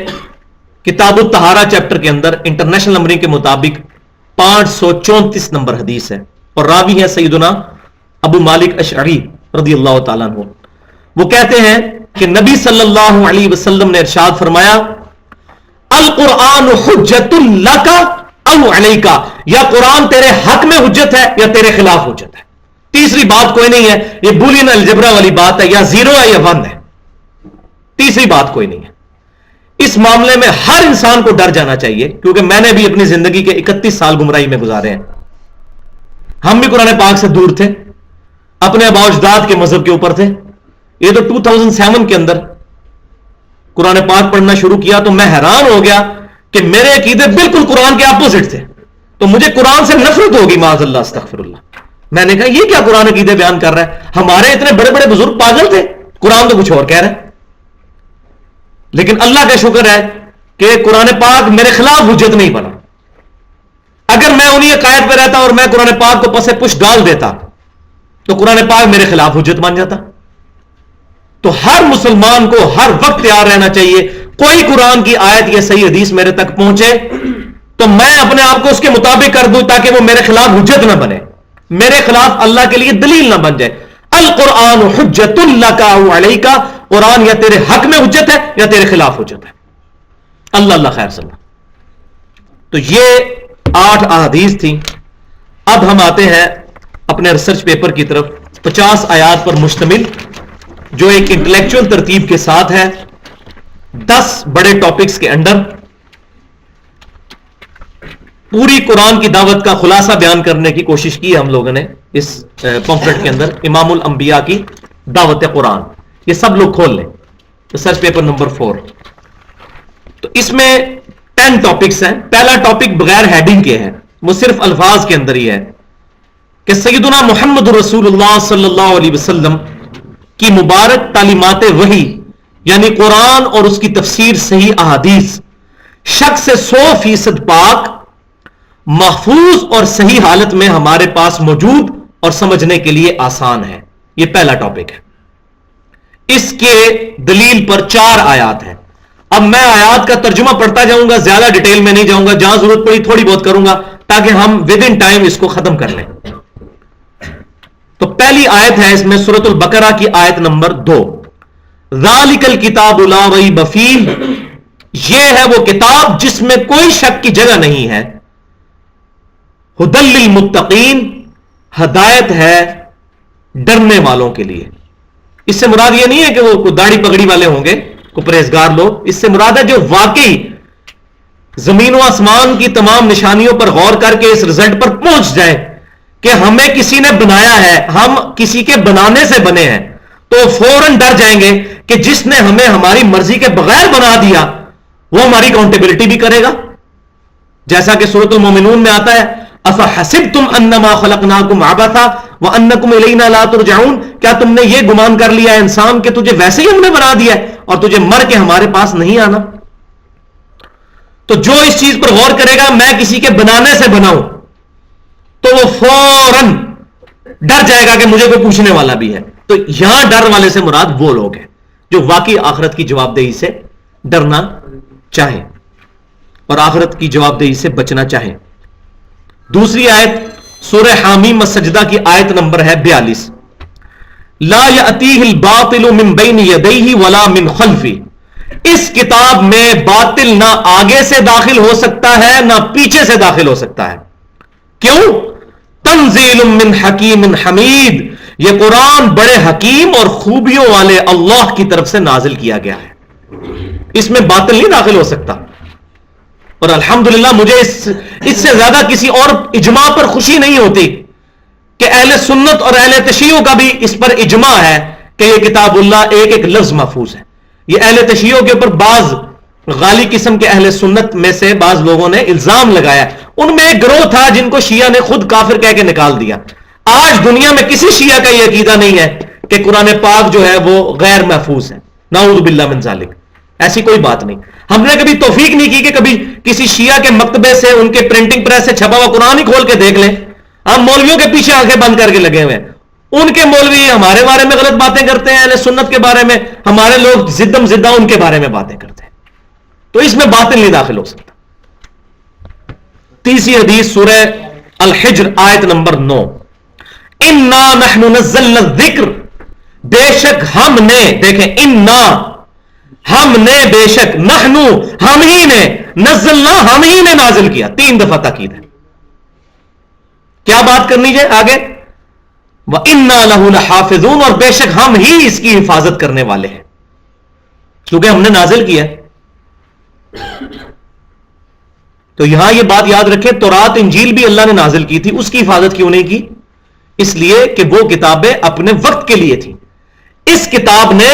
کتاب الطہارہ چیپٹر کے اندر انٹرنیشنل نمبرنگ کے مطابق 534 نمبر حدیث ہے, اور راوی ہے سیدنا ابو مالک اشعری رضی اللہ تعالیٰ عنہ. وہ کہتے ہیں کہ نبی صلی اللہ علیہ وسلم نے ارشاد فرمایا, القرآن حجت لک او علیک, یا قرآن تیرے حق میں حجت ہے یا تیرے خلاف حجت ہے. تیسری بات کوئی نہیں ہے, یہ بولین الجبرا والی بات ہے, یا 0 ہے یا 1 ہے, تیسری بات کوئی نہیں ہے. اس معاملے میں ہر انسان کو ڈر جانا چاہیے, کیونکہ میں نے بھی اپنی زندگی کے 31 سال گمراہی میں گزارے ہیں. ہم بھی قرآن پاک سے دور تھے, اپنے آباء و اجداد کے مذہب کے اوپر تھے. یہ تو 2007 کے اندر قرآن پاک پڑھنا شروع کیا تو میں حیران ہو گیا کہ میرے عقیدے بالکل قرآن کے اپوزٹ تھے. تو مجھے قرآن سے نفرت ہوگی, معاذ اللہ استغفر اللہ. میں نے کہا یہ کیا قرآن عقیدے بیان کر رہا ہے, ہمارے اتنے بڑے بڑے بزرگ پاگل تھے, قرآن تو کچھ اور کہہ رہا ہے. لیکن اللہ کا شکر ہے کہ قرآن پاک میرے خلاف حجت نہیں بنا. اگر میں انہی عقائد پہ رہتا اور میں قرآن پاک کو پسے پش ڈال دیتا تو قرآن پاک میرے خلاف حجت بن جاتا. تو ہر مسلمان کو ہر وقت تیار رہنا چاہیے, کوئی قرآن کی آیت یا صحیح حدیث میرے تک پہنچے تو میں اپنے آپ کو اس کے مطابق کر دوں, تاکہ وہ میرے خلاف حجت نہ بنے, میرے خلاف اللہ کے لیے دلیل نہ بن جائے. القرآن حجت لک او علیک, قرآن یا تیرے حق میں حجت ہے یا تیرے خلاف حجت ہے. اللہ اللہ خیر صلی. تو یہ 8 احادیث تھیں. اب ہم آتے ہیں اپنے ریسرچ پیپر کی طرف. 50 آیات پر مشتمل جو ایک انٹلیکچوئل ترتیب کے ساتھ ہے، 10 بڑے ٹاپکس کے انڈر پوری قرآن کی دعوت کا خلاصہ بیان کرنے کی کوشش کی ہے ہم لوگوں نے اس پمفلٹ کے اندر، امام الانبیاء کی دعوت قرآن. یہ سب لوگ کھول لیں، ریسرچ پیپر نمبر 4. تو اس میں 10 ٹاپکس ہیں. پہلا ٹاپک بغیر ہیڈنگ کے ہے، وہ صرف الفاظ کے اندر ہی ہے کہ سیدنا محمد رسول اللہ صلی اللہ علیہ وسلم کی مبارک تعلیمات وحی یعنی قرآن اور اس کی تفسیر صحیح احادیث شک سے 100% پاک، محفوظ اور صحیح حالت میں ہمارے پاس موجود اور سمجھنے کے لیے آسان ہے. یہ پہلا ٹاپک ہے. اس کے دلیل پر 4 آیات ہیں. اب میں آیات کا ترجمہ پڑھتا جاؤں گا، زیادہ ڈیٹیل میں نہیں جاؤں گا، جہاں ضرورت پڑی تھوڑی بہت کروں گا تاکہ ہم ود ان ٹائم اس کو ختم کر لیں. تو پہلی آیت ہے اس میں سورۃ البقرہ کی آیت نمبر 2. ذالک الکتاب لا ریب فیہ، یہ ہے وہ کتاب جس میں کوئی شک کی جگہ نہیں ہے. ھدی للمتقین، ہدایت ہے ڈرنے والوں کے لیے. اس سے مراد یہ نہیں ہے کہ وہ کوئی داڑھی پگڑی والے ہوں گے، کوئی پرہیزگار لوگ. اس سے مراد ہے جو واقعی زمین و آسمان کی تمام نشانیوں پر غور کر کے اس رزلٹ پر پہنچ جائیں کہ ہمیں کسی نے بنایا ہے، ہم کسی کے بنانے سے بنے ہیں، تو فوراً ڈر جائیں گے کہ جس نے ہمیں ہماری مرضی کے بغیر بنا دیا وہ ہماری اکاؤنٹیبلٹی بھی کرے گا. جیسا کہ سورۃ المومنون میں آتا ہے افحسبتم انما خلقناکم عبثا وانکم الینا لا ترجعون، کیا تم نے یہ گمان کر لیا انسان کہ تجھے ویسے ہی ہم نے بنا دیا ہے اور تجھے مر کے ہمارے پاس نہیں آنا. تو جو اس چیز پر غور کرے گا میں کسی کے بنانے سے بناؤں تو وہ فوراً ڈر جائے گا کہ مجھے کوئی پوچھنے والا بھی ہے. تو یہاں ڈر والے سے مراد وہ لوگ ہیں جو واقعی آخرت کی جواب دہی سے ڈرنا چاہیں اور آخرت کی جواب دہی سے بچنا چاہیں. دوسری آیت سورہ حامیم السجدہ کی آیت نمبر ہے 42. لا یأتیہ الباطل من بین یدیہ ولا من خلفہ، اس کتاب میں باطل نہ آگے سے داخل ہو سکتا ہے نہ پیچھے سے داخل ہو سکتا ہے. کیوں؟ تنزیل من حکیم حمید، یہ قرآن بڑے حکیم اور خوبیوں والے اللہ کی طرف سے نازل کیا گیا ہے. اس میں باطل نہیں داخل ہو سکتا. اور الحمدللہ مجھے اس سے زیادہ کسی اور اجماع پر خوشی نہیں ہوتی کہ اہل سنت اور اہل تشیع کا بھی اس پر اجماع ہے کہ یہ کتاب اللہ ایک ایک لفظ محفوظ ہے. یہ اہل تشیع کے اوپر بعض غالی قسم کے اہل سنت میں سے بعض لوگوں نے الزام لگایا. ان میں ایک گروہ تھا جن کو شیعہ نے خود کافر کہہ کے نکال دیا. آج دنیا میں کسی شیعہ کا یہ عقیدہ نہیں ہے کہ قرآن پاک جو ہے وہ غیر محفوظ ہے. نعوذ باللہ من ذالک، ایسی کوئی بات نہیں. ہم نے کبھی توفیق نہیں کی کہ کبھی کسی شیعہ کے مکتبے سے ان کے پرنٹنگ پریس سے چھپا ہوا قرآن ہی کھول کے دیکھ لیں. ہم مولویوں کے پیچھے آنکھیں بند کر کے لگے ہوئے ہیں. ان کے مولوی ہمارے بارے میں غلط باتیں کرتے ہیں، اہل سنت کے بارے میں ہمارے لوگ زدم زدہ ان کے بارے میں باتیں کرتے ہیں. تو اس میں باطل نہیں داخل ہو سکتا. تیسری حدیث سورہ الحجر آیت نمبر 9. انا نحن نزلنا الذکر، بے شک ہم نے، دیکھیں انا ہم نے، بے شک نحنو ہم ہی نے، نزلنا ہم ہی نے نازل کیا. 3 دفعہ تاکید ہے. کیا بات کرنی ہے آگے؟ وَإِنَّا لَهُ لَحَافِظُونَ، اور بے شک ہم ہی اس کی حفاظت کرنے والے ہیں، کیونکہ ہم نے نازل کیا. تو یہاں یہ بات یاد رکھیں تورات انجیل بھی اللہ نے نازل کی تھی، اس کی حفاظت کیوں نہیں کی؟ اس لیے کہ وہ کتابیں اپنے وقت کے لیے تھیں. اس کتاب نے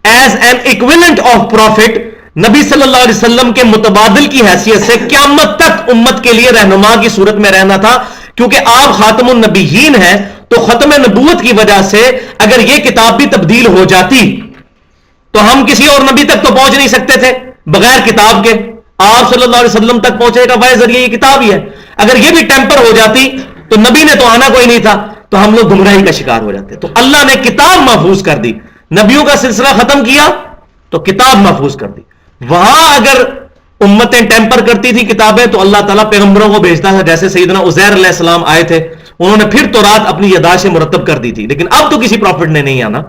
as an equivalent of prophet نبی صلی اللہ علیہ وسلم کے متبادل کی حیثیت سے قیامت تک امت کے لیے رہنما کی صورت میں رہنا تھا. کیونکہ آپ خاتم النبیین ہیں تو ختم نبوت کی وجہ سے اگر یہ کتاب بھی تبدیل ہو جاتی تو ہم کسی اور نبی تک تو پہنچ نہیں سکتے تھے بغیر کتاب کے. آپ صلی اللہ علیہ وسلم تک پہنچے کا وہی ذریعہ یہ کتاب ہی ہے. اگر یہ بھی ٹیمپر ہو جاتی تو نبی نے تو آنا کوئی نہیں تھا، تو ہم لوگ گمراہی کا شکار ہو جاتے. تو اللہ نے کتاب محفوظ کر دی، نبیوں کا سلسلہ ختم کیا تو کتاب محفوظ کر دی. وہاں اگر امتیں ٹیمپر کرتی تھی کتابیں تو اللہ تعالیٰ پیغمبروں کو بھیجتا تھا، جیسے سیدنا عزیر علیہ السلام آئے تھے، انہوں نے پھر تورات اپنی یاداشت مرتب کر دی تھی. لیکن اب تو کسی پروفٹ نے نہیں آنا.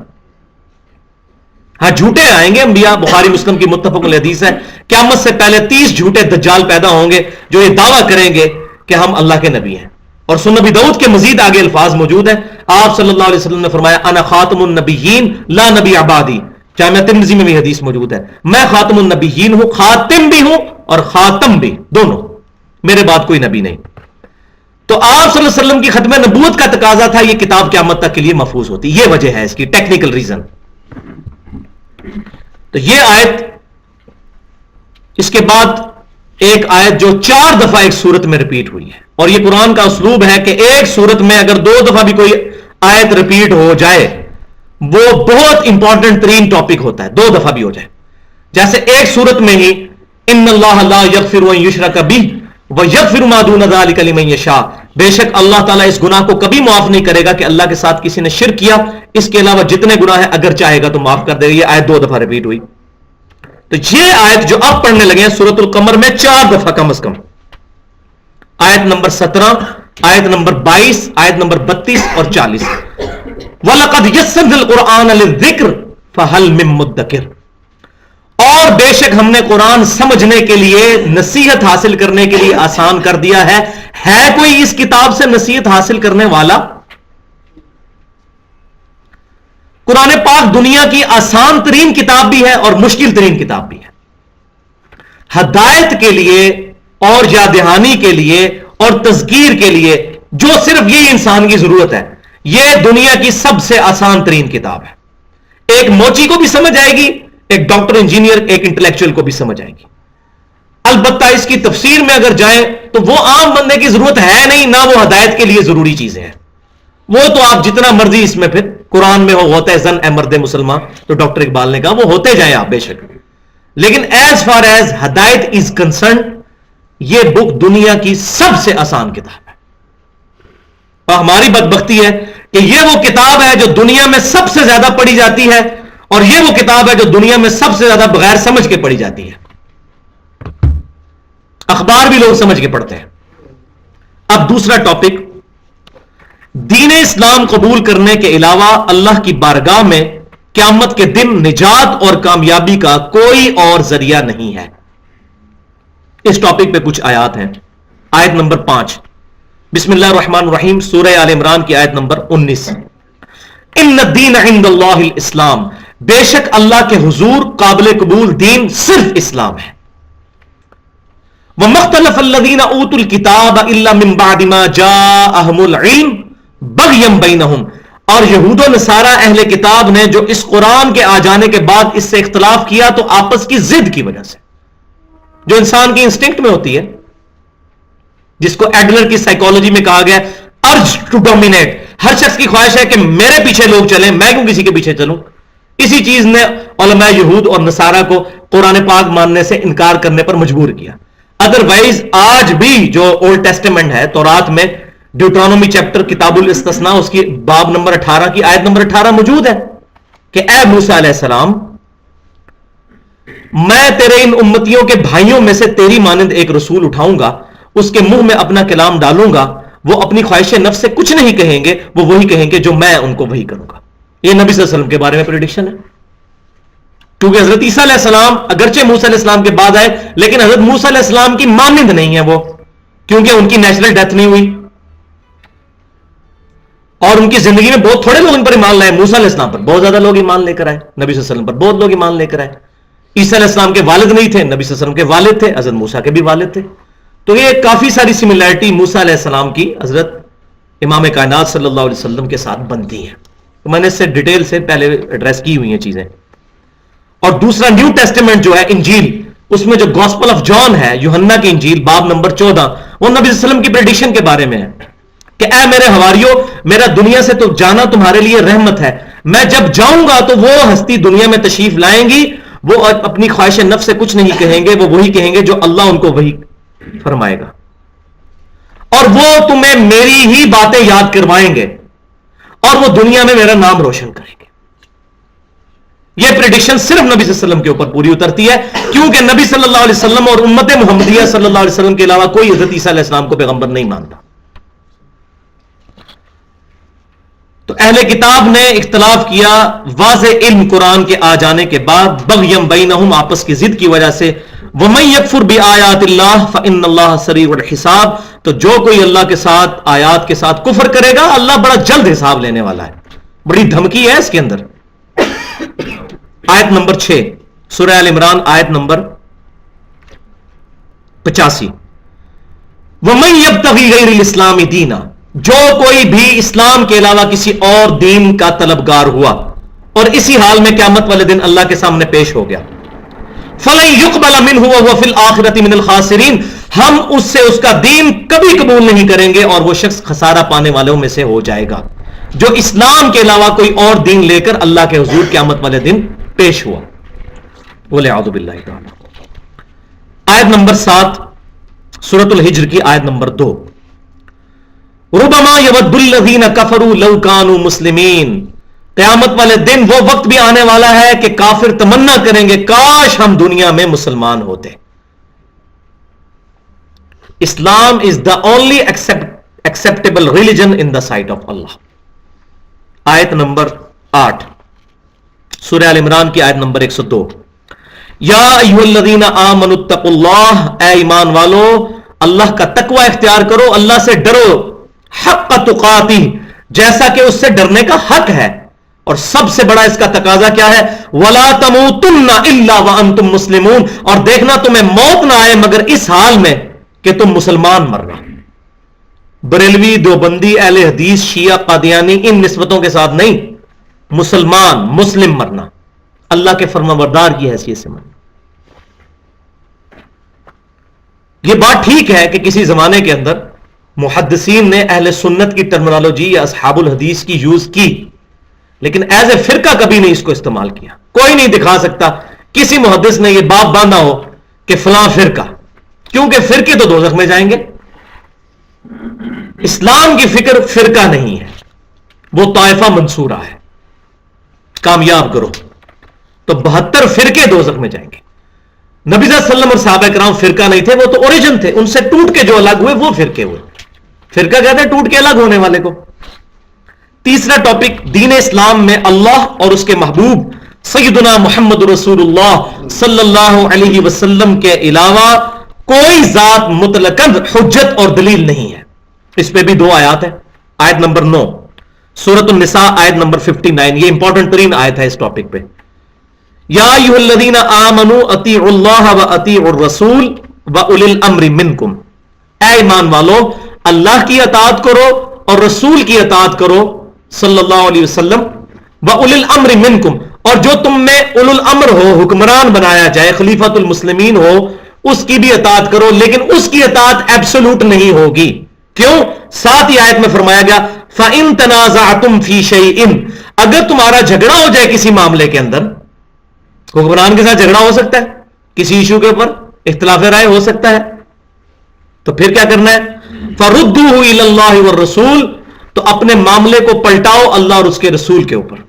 ہاں جھوٹے آئیں گے انبیاء، بخاری مسلم کی متفق الحدیث ہے قیامت سے پہلے 30 جھوٹے دجال پیدا ہوں گے جو یہ دعویٰ کریں گے کہ ہم اللہ کے نبی ہیں. اور سنن نبی داؤد کے مزید آگے الفاظ موجود ہیں. آپ صلی اللہ علیہ وسلم نے فرمایا انا خاتم النبیین لا نبی عبادی. جامعہ ترمذی میں بھی حدیث موجود ہے, میں خاتم النبیین ہوں, خاتم بھی ہوں اور خاتم بھی, دونوں, میرے بعد کوئی نبی نہیں. تو آپ صلی اللہ علیہ وسلم کی ختم نبوت کا تقاضا تھا یہ کتاب قیامت تک کے لیے محفوظ ہوتی. یہ وجہ ہے اس کی, ٹیکنیکل ریزن. تو یہ آیت, اس کے بعد ایک آیت جو 4 دفعہ ایک سورت میں ریپیٹ ہوئی ہے, اور یہ قرآن کا اسلوب ہے کہ ایک سورت میں اگر 2 دفعہ بھی کوئی آیت ریپیٹ ہو جائے وہ بہت امپورٹنٹ ترین ٹاپک ہوتا ہے, 2 دفعہ بھی ہو جائے. جیسے ایک سورت میں ہی ان اللہ لا یغفر ان یشرک بہ ویغفر ما دون ذلک لمن یشاء, بے شک اللہ تعالیٰ اس گناہ کو کبھی معاف نہیں کرے گا کہ اللہ کے ساتھ کسی نے شرک کیا, اس کے علاوہ جتنے گناہ ہیں اگر چاہے گا تو معاف کر دے گا. یہ آیت 2 دفعہ ریپیٹ ہوئی. تو یہ آیت جو اب پڑھنے لگے ہیں سورۃ القمر میں 4 دفعہ کم از کم, آیت نمبر 17, آیت نمبر 22, آیت نمبر 32 اور 40. وَلَقَدْ يَسَّرْنَا الْقُرْآنَ لِلذِّكْرِ فَهَلْ مِن مُدَّكِرٍ, اور بے شک ہم نے قرآن سمجھنے کے لیے, نصیحت حاصل کرنے کے لیے آسان کر دیا ہے. ہے کوئی اس کتاب سے نصیحت حاصل کرنے والا؟ قرآن پاک دنیا کی آسان ترین کتاب بھی ہے اور مشکل ترین کتاب بھی ہے. ہدایت کے لیے اور یاد دہانی کے لیے اور تذکیر کے لیے جو صرف یہ انسان کی ضرورت ہے, یہ دنیا کی سب سے آسان ترین کتاب ہے. ایک موچی کو بھی سمجھ آئے گی, ایک ڈاکٹر انجینئر, ایک انٹلیکچوئل کو بھی سمجھ آئے گی. البتہ اس کی تفسیر میں اگر جائیں تو وہ عام بندے کی ضرورت ہے نہیں, نہ وہ ہدایت کے لیے ضروری چیزیں ہیں. وہ تو آپ جتنا مرضی اس میں پھر قرآن میں ہوتا ہے زن اے مرد مسلمان, تو ڈاکٹر اقبال نے کہا وہ ہوتے جائیں آپ بے شک, لیکن ایز فار ایز ہدایت از کنسرن یہ بک دنیا کی سب سے آسان کتاب ہے. اور ہماری بدبختی ہے کہ یہ وہ کتاب ہے جو دنیا میں سب سے زیادہ پڑھی جاتی ہے, اور یہ وہ کتاب ہے جو دنیا میں سب سے زیادہ بغیر سمجھ کے پڑھی جاتی ہے. اخبار بھی لوگ سمجھ کے پڑھتے ہیں. اب دوسرا ٹاپک, دین اسلام قبول کرنے کے علاوہ اللہ کی بارگاہ میں قیامت کے دن نجات اور کامیابی کا کوئی اور ذریعہ نہیں ہے. اس ٹاپک پہ کچھ آیات ہیں. آیت نمبر 5, بسم اللہ الرحمن الرحیم, سورہ آل عمران کی آیت نمبر 19. ان الدین عند اللہ الاسلام, بے شک اللہ کے حضور قابل قبول دین صرف اسلام ہے. وَمَا اخْتَلَفَ الَّذِينَ أُوتُوا الْكِتَابَ إِلَّا مِن بَعْدِ مَا جَاءَهُمُ الْعِلْمُ بَغْيًا بَيْنَهُمْ, اور یہود و نصارہ اہل کتاب نے جو اس قرآن کے آ جانے کے بعد اس سے اختلاف کیا تو آپس کی ضد کی وجہ سے, جو انسان کی انسٹنکٹ میں ہوتی ہے, جس کو ایڈلر کی سائیکالوجی میں کہا گیا ارج ٹو ڈومینیٹ. ہر شخص کی خواہش ہے کہ میرے پیچھے لوگ چلیں, میں کیوں کسی کے پیچھے چلوں. اسی چیز نے علماء یہود اور نصارہ کو قرآن پاک ماننے سے انکار کرنے پر مجبور کیا. ادروائز آج بھی جو اولڈ ٹیسٹمنٹ ہے تورات میں ڈیوٹرانومی چیپٹر کتاب الاستثناء اس کی باب نمبر 18 کی آیت نمبر 18 موجود ہے کہ اے موسیٰ علیہ السلام, میں تیرے ان امتیوں کے بھائیوں میں سے تیری مانند ایک رسول اٹھاؤں گا, اس کے منہ میں اپنا کلام ڈالوں گا, وہ اپنی خواہش نفس سے کچھ نہیں کہیں گے, وہ وہی کہیں گے جو میں ان کو وہی کروں گا. یہ نبی صلی اللہ علیہ وسلم کے بارے میں پریڈکشن ہے, کیونکہ حضرت عیسیٰ علیہ السلام اگرچہ موسیٰ علیہ السلام کے بعد آئے لیکن حضرت موسیٰ علیہ السلام کی مانند نہیں ہے وہ, کیونکہ ان کی نیچرل ڈیتھ نہیں ہوئی اور ان کی زندگی میں بہت تھوڑے لوگ ان پر ایمان لائے. موسیٰ علیہ السلام پر بہت زیادہ لوگ ایمان لے کر آئے, نبی صلی اللہ علیہ وسلم پر بہت لوگ ایمان لے کر آئے. عیسیٰ علیہ السلام کے والد نہیں تھے, نبی صلی اللہ علیہ وسلم کے والد تھے, حضرت موسیٰ کے بھی والد تھے. تو یہ کافی ساری سملیرٹی موسیٰ علیہ السلام کی حضرت امام کائنات صلی اللہ علیہ وسلم کے ساتھ بنتی ہیں. تو میں نے اس سے ڈیٹیل سے پہلے ایڈریس کی ہوئی ہیں چیزیں. اور دوسرا نیو ٹیسٹمنٹ جو ہے انجیل, اس میں جو گاسپل آف جان ہے, یوحنا کی انجیل باب نمبر 14, وہ نبی صلی اللہ علیہ وسلم کی پریڈکشن کے بارے میں ہے کہ اے میرے حواریوں, میرا دنیا سے تو جانا تمہارے لیے رحمت ہے, میں جب جاؤں گا تو وہ ہستی دنیا میں تشریف لائیں گی, وہ اپنی خواہش نفس سے کچھ نہیں کہیں گے, وہ وہی کہیں گے جو اللہ ان کو وہی فرمائے گا, اور وہ تمہیں میری ہی باتیں یاد کروائیں گے اور وہ دنیا میں میرا نام روشن کریں گے. یہ پریڈکشن صرف نبی صلی اللہ علیہ وسلم کے اوپر پوری اترتی ہے, کیونکہ نبی صلی اللہ علیہ وسلم اور امت محمدیہ صلی اللہ علیہ وسلم کے علاوہ کوئی حضرت عیسیٰ علیہ السلام کو پیغمبر نہیں مانتا. تو اہل کتاب نے اختلاف کیا واضح علم قرآن کے آ جانے کے بعد, بغیم بینہم, آپس کی ضد کی وجہ سے, وَمَن يَكْفُرْ بِآيَاتِ اللَّهِ فَإِنَّ اللَّهَ سَرِيعُ الْحِسَابِ، تو جو کوئی اللہ کے ساتھ آیات کے ساتھ کفر کرے گا اللہ بڑا جلد حساب لینے والا ہے. بڑی دھمکی ہے اس کے اندر. آیت نمبر 6 سورہ آل عمران، آیت نمبر 85. وَمَن يَبْتَغِي غَيْرَ الْإِسْلَامِ دِينًا، جو کوئی بھی اسلام کے علاوہ کسی اور دین کا طلبگار ہوا اور اسی حال میں قیامت والے دن اللہ کے سامنے پیش ہو گیا، فَلَن يُقْبَلَ مِنْهُ وَهُوَ فِي الْآخِرَةِ مِنَ الْخَاسِرِينَ، ہم اس سے اس کا دین کبھی قبول نہیں کریں گے اور وہ شخص خسارہ پانے والوں میں سے ہو جائے گا جو اسلام کے علاوہ کوئی اور دین لے کر اللہ کے حضور قیامت والے دن پیش ہوا. بولے اعوذ باللہ تعالی. آیت نمبر 7 سورۃ الحجر کی آیت نمبر 2. ربما یود الذین کفروا لو کانوا مسلمین، قیامت والے دن وہ وقت بھی آنے والا ہے کہ کافر تمنا کریں گے کاش ہم دنیا میں مسلمان ہوتے. Islam is the only acceptable religion in the sight of Allah. آیت نمبر 8 سورہ آل عمران کی آیت نمبر 102. یا ایھا الذین آمنوا اتقوا اللہ، اے ایمان والو اللہ کا تقوی اختیار کرو، اللہ سے ڈرو، حق تقاتہ، جیسا کہ اس سے ڈرنے کا حق ہے. اور سب سے بڑا اس کا تقاضا کیا ہے؟ ولا تموتن الا وانتم مسلمون، اور دیکھنا تمہیں موت نہ آئے مگر اس حال میں کہ تم مسلمان مرنا. بریلوی، دیوبندی، اہل حدیث، شیعہ، قادیانی، ان نسبتوں کے ساتھ نہیں، مسلمان، مسلم مرنا، اللہ کے فرمانبردار کی حیثیت سے مرنا. یہ بات ٹھیک ہے کہ کسی زمانے کے اندر محدثین نے اہل سنت کی ٹرمنالوجی یا اصحاب الحدیث کی یوز کی، لیکن ایز اے فرقہ کبھی نہیں اس کو استعمال کیا. کوئی نہیں دکھا سکتا کسی محدث نے یہ باب باندھا ہو کہ فلاں فرقہ، کیونکہ فرقے تو دوزخ میں جائیں گے. اسلام کی فکر فرقہ نہیں ہے، وہ طائفہ منصورہ ہے. کامیاب کرو تو 72 فرقے دوزخ میں جائیں گے. نبی صلی اللہ علیہ وسلم اور صحابہ کرام فرقہ نہیں تھے، وہ تو اوریجن تھے، ان سے ٹوٹ کے جو الگ ہوئے وہ فرقے ہوئے. فرقہ کہتے ہیں ٹوٹ کے الگ ہونے والے کو. تیسرا ٹاپک، دین اسلام میں اللہ اور اس کے محبوب سیدنا محمد رسول اللہ صلی اللہ علیہ وسلم کے علاوہ کوئی ذات مطلقاً حجت اور دلیل نہیں ہے. اس پہ بھی 2 آیات ہیں. آیت نمبر 9 سورۃ النساء، آیت نمبر 59. یہ امپورٹنٹ ترین آیت ہے اس ٹاپک پہ. یا ایھا الذین آمنوا اطیعوا اللہ واطیعوا الرسول واولی الامر منکم، اے ایمان والو اللہ کی اطاعت کرو اور رسول کی اطاعت کرو صلی اللہ علیہ وسلم، واولی الامر منکم، اور جو تم میں اولو الامر ہو، حکمران بنایا جائے، خلیفۃ المسلمین ہو، اس کی بھی اطاعت کرو، لیکن اس کی اطاعت ایبسولوٹ نہیں ہوگی. کیوں؟ ساتھ ہی آیت میں فرمایا گیا فَإِن تَنَازَعْتُمْ فِي شَيْءٍ، اگر تمہارا جھگڑا ہو جائے کسی معاملے کے اندر، حکمران کے ساتھ جھگڑا ہو سکتا ہے، کسی ایشو کے اوپر اختلاف رائے ہو سکتا ہے، تو پھر کیا کرنا ہے؟ فَرُدُّوهُ إِلَى اللَّهِ وَالرَّسُولِ، تو اپنے معاملے کو پلٹاؤ اللہ اور اس کے رسول کے اوپر،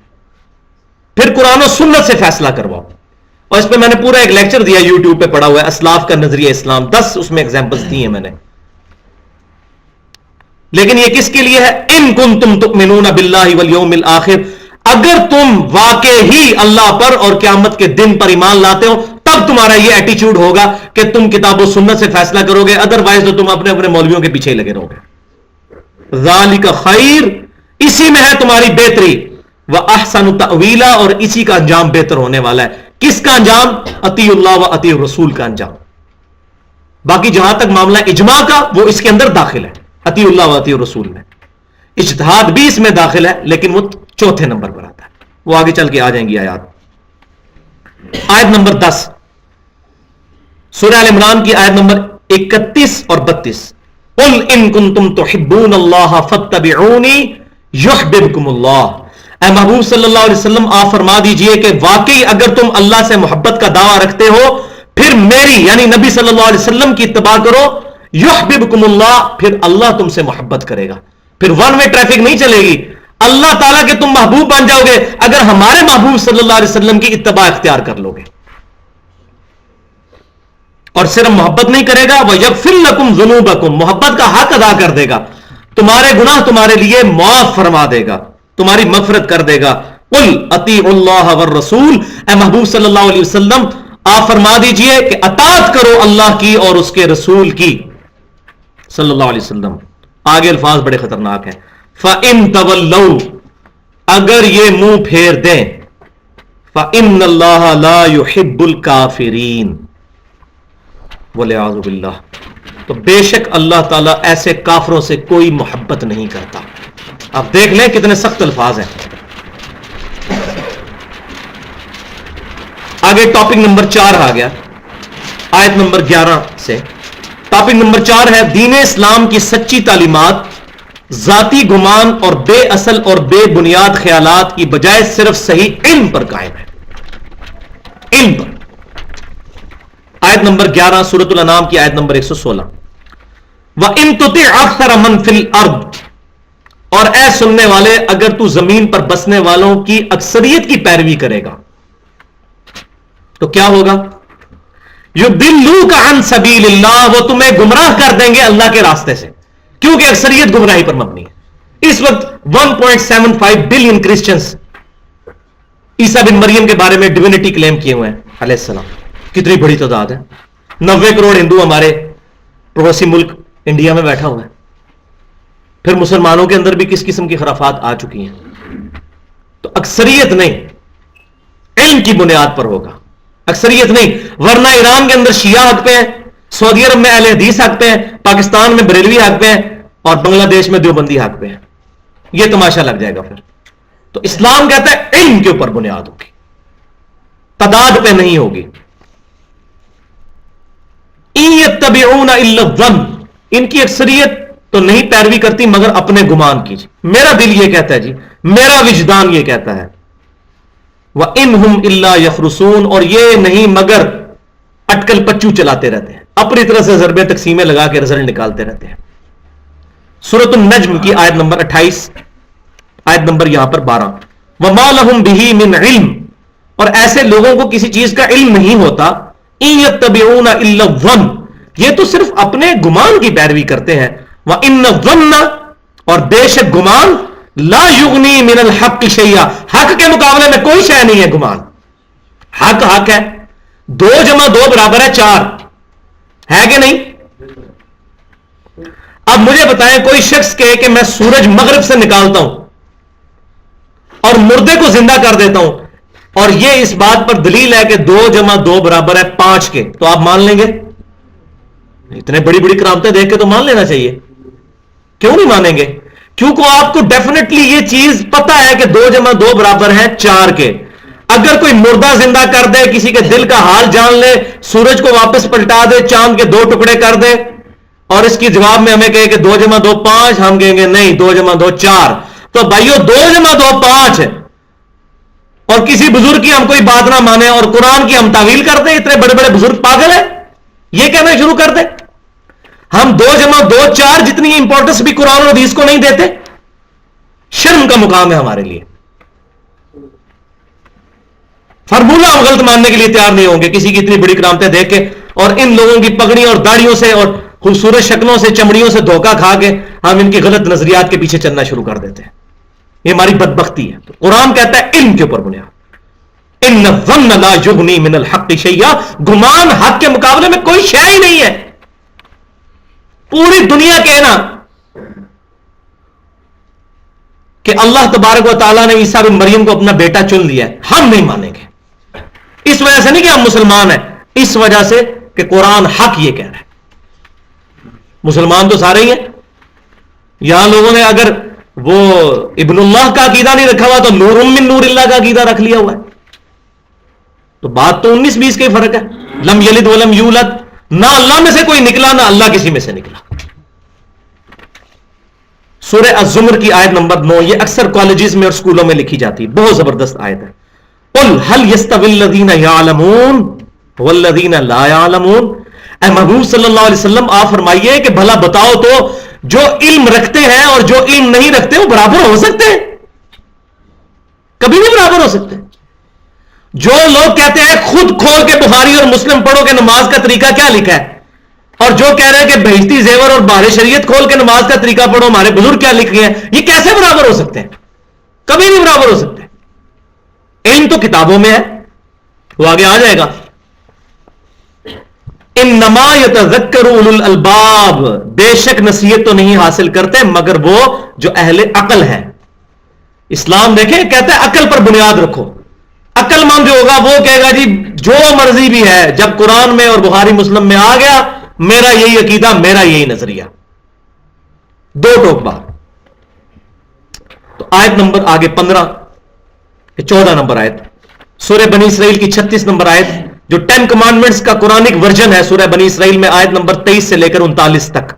پھر قرآن و سنت سے فیصلہ کرواؤ. اور اس پہ میں نے پورا ایک لیکچر دیا یوٹیوب پہ پڑا ہوا ہے، اسلاف کا نظریہ اسلام، 10 اس میں ایگزامپلس دی ہیں میں نے. لیکن یہ کس کے لیے ہے؟ ان کنتم تؤمنون باللہ والیوم الآخر، اگر تم واقع ہی اللہ پر اور قیامت کے دن پر ایمان لاتے ہو تب تمہارا یہ ایٹیچیوڈ ہوگا کہ تم کتاب و سنت سے فیصلہ کرو گے، ادروائز تو تم اپنے اپنے مولویوں کے پیچھے لگے رہو گے. ذالک خیر، اسی میں ہے تمہاری بہتری، واحسن تأویلا، اور اسی کا انجام بہتر ہونے والا ہے. کس کا انجام؟ اطیعوا اللہ و اطیعوا الرسول کا انجام. باقی جہاں تک معاملہ اجماع کا، وہ اس کے اندر داخل ہے، اطیعوا اللہ و اطیعوا الرسول میں. اجتہاد بھی اس میں داخل ہے لیکن وہ 4تھے نمبر پر آتا ہے. وہ آگے چل کے آ جائیں گی آیات. آیت نمبر 10 سورہ آل عمران کی آیت نمبر 31 اور 32. قل ان کنتم تحبون اللہ فاتبعونی یحببکم اللہ، اے محبوب صلی اللہ علیہ وسلم آپ فرما دیجئے کہ واقعی اگر تم اللہ سے محبت کا دعویٰ رکھتے ہو پھر میری یعنی نبی صلی اللہ علیہ وسلم کی اتباع کرو، یحببکم اللہ، پھر اللہ تم سے محبت کرے گا. پھر ون وے ٹریفک نہیں چلے گی. اللہ تعالیٰ کے تم محبوب بن جاؤ گے اگر ہمارے محبوب صلی اللہ علیہ وسلم کی اتباع اختیار کر لو گے. اور صرف محبت نہیں کرے گا، وَيَغْفِرْ لَكُمْ ذُنُوبَكُمْ، محبت کا حق ادا کر دے گا، تمہارے گناہ تمہارے لیے معاف فرما دے گا، تمہاری مغفرت کر دے گا. قُلْ اطیعوا اللہ والرسول، اے محبوب صلی اللہ علیہ وسلم آپ فرما دیجئے کہ اطاعت کرو اللہ کی اور اس کے رسول کی صلی اللہ علیہ وسلم. آگے الفاظ بڑے خطرناک ہیں. فَإِن تَوَلَّوْا اگر یہ منہ پھیر دیں فَإِنَّ اللَّهَ لَا يُحِبُّ الْكَافِرِينَ وَلِعَاذُ بِاللَّهِ تو بے شک اللہ تعالیٰ ایسے کافروں سے کوئی محبت نہیں کرتا. آپ دیکھ لیں کتنے سخت الفاظ ہیں. آگے ٹاپک نمبر 4 آ گیا آیت نمبر 11 سے. ٹاپک نمبر 4 ہے دین اسلام کی سچی تعلیمات ذاتی گمان اور بے اصل اور بے بنیاد خیالات کی بجائے صرف صحیح علم پر قائم ہے. علم پر. آیت نمبر 11 سورۃ الانعام کی آیت نمبر 116. وَإِن تُطِعْ أَكْثَرَ مَن فِي الْأَرْضِ اور اے سننے والے اگر تو زمین پر بسنے والوں کی اکثریت کی پیروی کرے گا تو کیا ہوگا؟ يُضِلُّوكَ عَن سَبِيلِ اللَّهِ وہ تمہیں گمراہ کر دیں گے اللہ کے راستے سے کیونکہ اکثریت گمراہی پر مبنی ہے. اس وقت 1.75 بلین کرسچنز عیسیٰ بن مریم کے بارے میں ڈیوینٹی کلیم کیے ہوئے ہیں علیہ السلام. کتنی بڑی تعداد ہے. 90 کروڑ ہندو ہمارے پڑوسی ملک انڈیا میں بیٹھا ہوا ہے. پھر مسلمانوں کے اندر بھی کس قسم کی خرافات آ چکی ہیں. تو اکثریت نہیں علم کی بنیاد پر ہوگا. اکثریت نہیں ورنہ ایران کے اندر شیعہ حق پہ ہیں, سعودی عرب میں اہل حدیث حق پہ ہیں, پاکستان میں بریلوی حق پہ ہیں اور بنگلہ دیش میں دیوبندی حق پہ ہیں. یہ تماشا لگ جائے گا پھر. تو اسلام کہتا ہے علم کے اوپر بنیاد ہوگی تعداد پہ نہیں ہوگی. إِن يَتَّبِعُونَ إِلَّا الظَّنَّ ان کی اکثریت تو نہیں پیروی کرتی مگر اپنے گمان کی. میرا دل یہ کہتا ہے جی, میرا وجدان یہ کہتا ہے. وَإِنْ هُمْ إِلَّا يَخْرُصُونَ اور یہ نہیں مگر اٹکل پچو چلاتے رہتے ہیں, اپنی طرح سے ضربیں تقسیمیں لگا کے رزلٹ نکالتے رہتے ہیں. سورۃ النجم کی آیت نمبر 28 آیت نمبر یہاں پر 12. وَمَا لَهُمْ بِهِ مِنْ عِلْمٍ اور ایسے لوگوں کو کسی چیز کا علم نہیں ہوتا. إِن يَتَّبِعُونَ إِلَّا الظَّنَّ یہ تو صرف اپنے گمان کی پیروی کرتے ہیں. وَإِنَّ الظَّنَّ اور بے شک گمان لا یغنی من الحق شیئا حق کے مقابلے میں کوئی شے نہیں ہے. گمان حق حق ہے. 2 + 2 برابر ہے 4 ہے کہ نہیں؟ اب مجھے بتائیں کوئی شخص کہے کہ میں سورج مغرب سے نکالتا ہوں اور مردے کو زندہ کر دیتا ہوں اور یہ اس بات پر دلیل ہے کہ 2 + 2 برابر ہے 5 کے, تو آپ مان لیں گے؟ اتنے بڑی بڑی کرامتیں دیکھ کے تو مان لینا چاہیے. کیوں نہیں مانیں گے؟ کیونکہ آپ کو ڈیفینیٹلی یہ چیز پتا ہے کہ 2 + 2 برابر ہے 4 کے. اگر کوئی مردہ زندہ کر دے, کسی کے دل کا حال جان لے, سورج کو واپس پلٹا دے, چاند کے 2 ٹکڑے کر دے اور اس کی جواب میں ہمیں کہے کہ 2 + 2 5, ہم کہیں گے نہیں 2 + 2 4. تو بھائیو 2 + 2 5 اور کسی بزرگ کی ہم کوئی بات نہ مانے اور قرآن کی ہم تعویل کر دیں. اتنے بڑے بڑے بزرگ پاگل ہیں, یہ کہنا شروع کر دیں ہم 2 + 2 4 جتنی امپورٹنس بھی قرآن اور حدیث کو نہیں دیتے. شرم کا مقام ہے ہمارے لیے. فارمولہ ہم غلط ماننے کے لیے تیار نہیں ہوں گے کسی کی اتنی بڑی کرامتیں دیکھ کے اور ان لوگوں کی پگڑی اور داڑیوں سے اور خوبصورت شکلوں سے چمڑیوں سے دھوکہ کھا کے ہم ان کی غلط نظریات کے پیچھے چلنا شروع کر دیتے ہیں. یہ ہماری بدبختی ہے. تو قرآن کہتا ہے علم کے اوپر بنیاد. ان الظن لا یغنی من الحق شیئا گمان حق کے مقابلے میں کوئی شے ہی نہیں ہے. پوری دنیا کہنا کہ اللہ تبارک و تعالیٰ نے عیسیٰ بن مریم کو اپنا بیٹا چن لیا ہے, ہم نہیں مانیں گے. اس وجہ سے نہیں کہ ہم مسلمان ہیں, اس وجہ سے کہ قرآن حق یہ کہہ رہا ہے. مسلمان تو سارے ہی ہیں. یہاں لوگوں نے اگر وہ ابن اللہ کا عقیدہ نہیں رکھا ہوا تو نور من نور اللہ کا عقیدہ رکھ لیا ہوا ہے. تو بات تو 19-20 کا ہی فرق ہے. لم یلد ولم یولد, نہ اللہ میں سے کوئی نکلا نہ اللہ کسی میں سے نکلا. سورہ الزمر کی آیت نمبر 9 یہ اکثر کالجز میں اور سکولوں میں لکھی جاتی ہے, بہت زبردست آیت ہے. قل هل يستوي الذين يعلمون والذين لا يعلمون اے محبوب صلی اللہ علیہ وسلم آپ فرمائیے کہ بھلا بتاؤ تو جو علم رکھتے ہیں اور جو علم نہیں رکھتے وہ برابر ہو سکتے ہیں؟ کبھی نہیں برابر ہو سکتے. جو لوگ کہتے ہیں خود کھول کے بخاری اور مسلم پڑھو کہ نماز کا طریقہ کیا لکھا ہے, اور جو کہہ رہے ہیں کہ بہشتی زیور اور بہار شریعت کھول کے نماز کا طریقہ پڑھو ہمارے بزرگ کیا لکھ گئے ہیں, یہ کیسے برابر ہو سکتے ہیں؟ کبھی نہیں برابر ہو سکتے. علم تو کتابوں میں ہے, وہ آگے آ جائے گا. انما یتذکر اولو الالباب، بے شک نصیحت تو نہیں حاصل کرتے مگر وہ جو اہل عقل ہیں. اسلام دیکھیں کہتا ہے عقل پر بنیاد رکھو. عقل مند جو ہوگا وہ کہے گا جی جو مرضی بھی ہے، جب قرآن میں اور بخاری مسلم میں آ گیا میرا یہی عقیدہ، میرا یہی نظریہ. دو ٹوک بار. تو آیت نمبر آگے 14 نمبر آیت سورہ بنی اسرائیل کی 36 نمبر آیت، جو 10 کمانڈمنٹس کا قرآنک ورژن ہے سورہ بنی اسرائیل میں، آیت نمبر 23 سے لے کر 39 تک.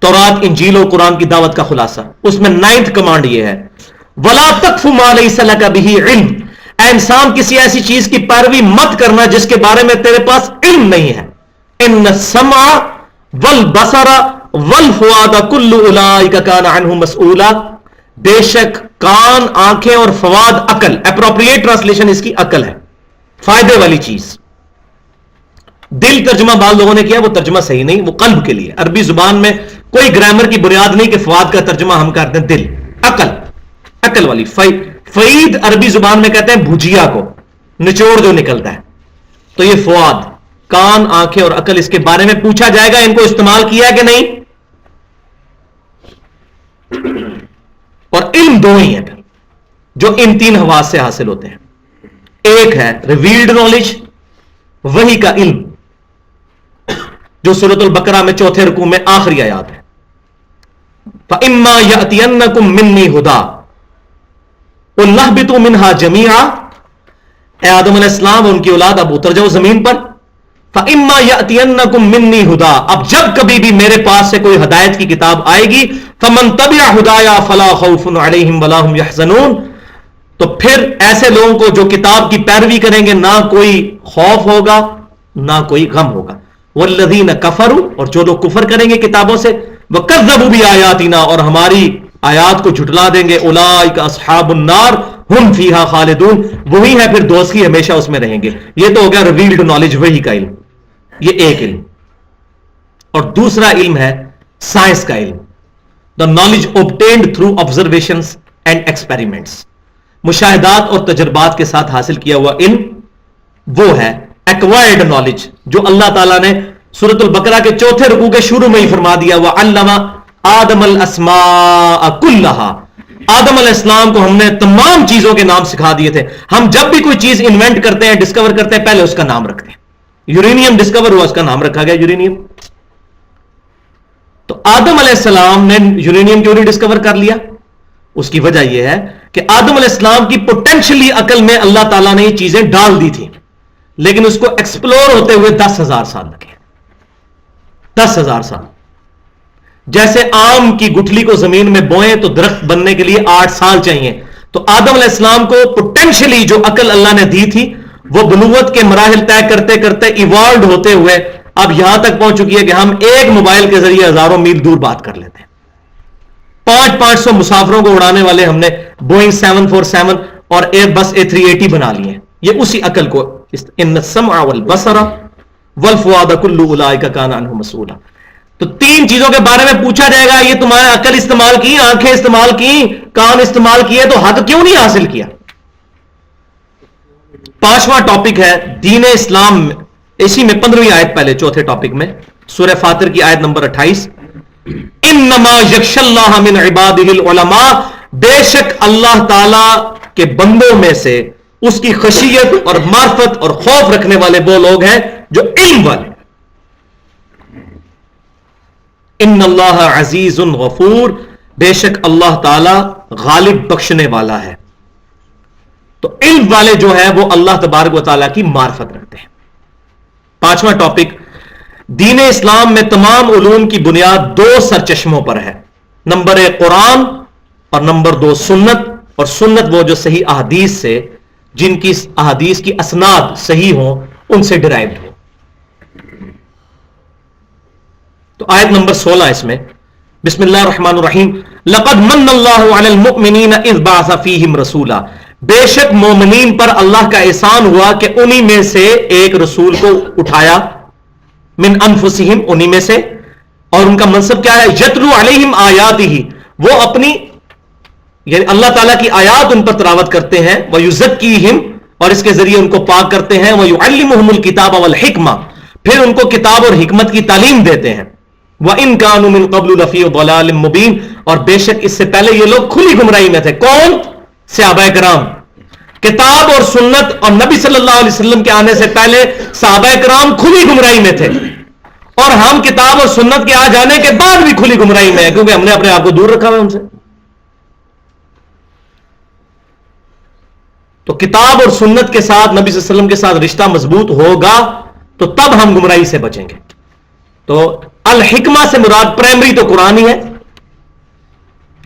تورات، انجیل و قرآن کی دعوت کا خلاصہ. اس میں 9th کمانڈ یہ ہے، وَلَا تَقْفُ مَا لَيْسَ لَكَ بِهِ عِلْمٌ، اے انسان کسی ایسی چیز کی پیروی مت کرنا جس کے بارے میں تیرے پاس علم نہیں ہے. ان السمع والبصر والفؤاد كل اولئک کان عنہ مسئولا، بے شک کان، آنکھیں اور فواد عقل، اپروپریٹ ٹرانسلیشن اس کی عقل ہے، فائدے والی چیز. دل ترجمہ بعض لوگوں نے کیا، وہ ترجمہ صحیح نہیں، وہ قلب کے لیے. عربی زبان میں کوئی گرامر کی بنیاد نہیں کہ فواد کا ترجمہ ہم کرتے ہیں دل، عقل، عقل والی. فعید عربی زبان میں کہتے ہیں بھجیا کو، نچوڑ جو نکلتا ہے. تو یہ فواد، کان، آنکھیں اور عقل، اس کے بارے میں پوچھا جائے گا ان کو استعمال کیا کہ نہیں. اور علم دو ہی ہیں پھر جو ان 3 حواس سے حاصل ہوتے ہیں. ایک ہے ریویلڈ نالج، وحی کا علم، جو سورۃ البقرہ میں 4 رکوع میں آخری آیات ہے. فَإِمَّا يَأْتِيَنَّكُم مِّنِّي هُدًى اهْبِطُوا مِنْهَا جَمِيعًا، اے آدم علیہ السلام ان کی اولاد اب اتر جاؤ زمین پر. فَإِمَّا يَأْتِيَنَّكُم مِّنِّي هُدًى، اب جب کبھی بھی میرے پاس سے کوئی ہدایت کی کتاب آئے گی، فَمَن تَبِعَ هُدَايَا فَلَا خَوْفٌ عَلَيْهِمْ وَلَا هُمْ يَحْزَنُونَ، تو پھر ایسے لوگوں کو جو کتاب کی پیروی کریں گے نہ کوئی خوف ہوگا نہ کوئی غم ہوگا. وَالَّذِينَ كَفَرُوا، اور جو لوگ کفر کریں گے کتابوں سے، وَكَذَّبُوا بِآيَاتِنَا، اور ہماری آیات کو جھٹلا دیں گے، اولئک اصحاب النار ہم فیہا خالدون، وہی ہے پھر دوزخی، ہمیشہ اس میں رہیں گے. یہ تو ہو گیا ریویلڈ نالج، وحی کا علم، یہ ایک علم. اور دوسرا علم ہے سائنس کا علم، the knowledge obtained through observations and experiments، مشاہدات اور تجربات کے ساتھ حاصل کیا ہوا علم. وہ ہے ایکوائرڈ نالج، جو اللہ تعالیٰ نے سورۃ البقرہ کے 4 رکوع کے شروع میں ہی فرما دیا، وَعَلَّمَ آدم الاسماء كُلَّهَا، آدم علیہ السلام کو ہم نے تمام چیزوں کے نام سکھا دیے تھے. ہم جب بھی کوئی چیز انوینٹ کرتے ہیں، ڈسکور کرتے ہیں، پہلے اس کا نام رکھتے ہیں. یورینیم ڈسکور ہوا، اس کا نام رکھا گیا یورینیم. تو آدم علیہ السلام نے یورینیم کیوں نہیں ڈسکور کر لیا؟ اس کی وجہ یہ ہے کہ آدم علیہ السلام کی پوٹینشلی عقل میں اللہ تعالیٰ نے یہ چیزیں ڈال دی تھی، لیکن اس کو ایکسپلور ہوتے ہوئے 10,000 سال لگے. 10,000 سال. جیسے آم کی گٹھلی کو زمین میں بوئیں تو درخت بننے کے لیے 8 سال چاہیے، تو آدم علیہ السلام کو پوٹینشلی جو عقل اللہ نے دی تھی وہ بنوت کے مراحل طے کرتے کرتے ایوالوڈ ہوتے ہوئے اب یہاں تک پہنچ چکی ہے کہ ہم ایک موبائل کے ذریعے ہزاروں میل دور بات کر لیتے ہیں. 500 مسافروں کو اڑانے والے ہم نے بوئنگ 747 اور ایئر بس A380 بنا لیے ہیں. یہ اسی عقل کو، ان السمع والبصر والفؤاد كل اولئک کان عنہ مسئولا. تو 3 چیزوں کے بارے میں پوچھا جائے گا، یہ تمہارا عقل استعمال کی، آنکھیں استعمال کی، کان استعمال کیے، تو حق کیوں نہیں حاصل کیا؟ 5واں ٹاپک ہے دین اسلام، اسی میں 15ویں آیت پہلے 4تھے ٹاپک میں سورہ فاطر کی آیت نمبر 28، انما یخشی اللہ من عبادہ العلماء، بے شک اللہ تعالی کے بندوں میں سے اس کی خشیت اور معرفت اور خوف رکھنے والے وہ لوگ ہیں جو علم والے. ان اللہ عزیز غفور، بے شک اللہ تعالی غالب بخشنے والا ہے. تو علم والے جو ہے وہ اللہ تبارک و تعالیٰ کی معرفت رکھتے ہیں. 5واں ٹاپک، دین اسلام میں تمام علوم کی بنیاد 2 سرچشموں پر ہے. نمبر 1 قرآن اور نمبر 2 سنت. اور سنت وہ جو صحیح احادیث سے، جن کی احادیث کی اسناد صحیح ہوں، ان سے ڈرائیوڈ ہو. تو آیت نمبر 16 اس میں، بسم اللہ الرحمن الرحیم، لقد من اللہ علی المؤمنین اذ بعث فیہم رسولا، بے شک مومنین پر اللہ کا احسان ہوا کہ انہی میں سے ایک رسول کو اٹھایا، من انفسہم، انہی میں سے. اور ان کا منصب کیا ہے؟ یتلو علیہم آیاتہ، وہ اپنی یعنی اللہ تعالیٰ کی آیات ان پر تلاوت کرتے ہیں، وَيُزَكِّيهِمْ، اور اس کے ذریعے ان کو پاک کرتے ہیں، وَيُعَلِّمُهُمُ الْكِتَابَ وَالْحِکْمَةَ، پھر ان کو کتاب اور حکمت کی تعلیم دیتے ہیں. وَإِن كَانُوا مِن قَبْلُ لَفِي ضَلَالٍ مُبِينٍ, اور بے شک اس سے پہلے یہ لوگ کھلی گمراہی میں تھے. کون؟ صحابہ کرام. کتاب اور سنت اور نبی صلی اللہ علیہ وسلم کے آنے سے پہلے صحابہ کرام کھلی گمراہی میں تھے, اور ہم کتاب اور سنت کے آ جانے کے بعد بھی کھلی گمراہی میں ہیں, کیونکہ ہم نے اپنے آپ کو دور رکھا ہوا ان سے. تو کتاب اور سنت کے ساتھ, نبی صلی اللہ علیہ وسلم کے ساتھ رشتہ مضبوط ہوگا تو تب ہم گمراہی سے بچیں گے. تو الحکمہ سے مراد پرائمری تو قرآن ہی ہے,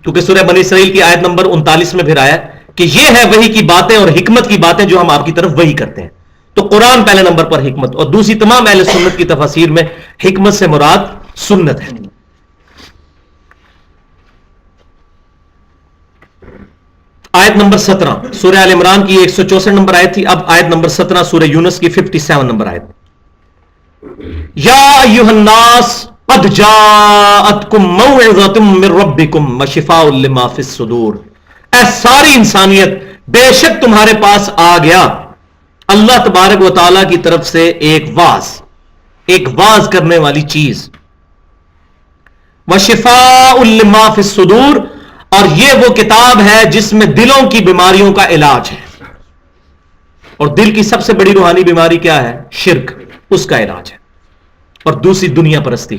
کیونکہ سورہ بنی اسرائیل کی آیت نمبر 39 میں پھر آیا کہ یہ ہے وحی کی باتیں اور حکمت کی باتیں جو ہم آپ کی طرف وحی کرتے ہیں. تو قرآن پہلے نمبر پر حکمت, اور دوسری تمام اہل سنت کی تفاسیر میں حکمت سے مراد سنت ہے. آیت نمبر 17 سورہ آل عمران کی 164 نمبر آیت تھی. اب آیت نمبر 17 سورہ یونس کی 57 نمبر آیت. یا ایھا الناس قد جاءتکم موعظۃ من ربکم وشفاء لما فی الصدور, اے ساری انسانیت بے شک تمہارے پاس آ گیا اللہ تبارک و تعالی کی طرف سے ایک واز کرنے والی چیز. وشفاء لما فی الصدور, اور یہ وہ کتاب ہے جس میں دلوں کی بیماریوں کا علاج ہے. اور دل کی سب سے بڑی روحانی بیماری کیا ہے؟ شرک, اس کا علاج ہے. اور دوسری دنیا پرستی.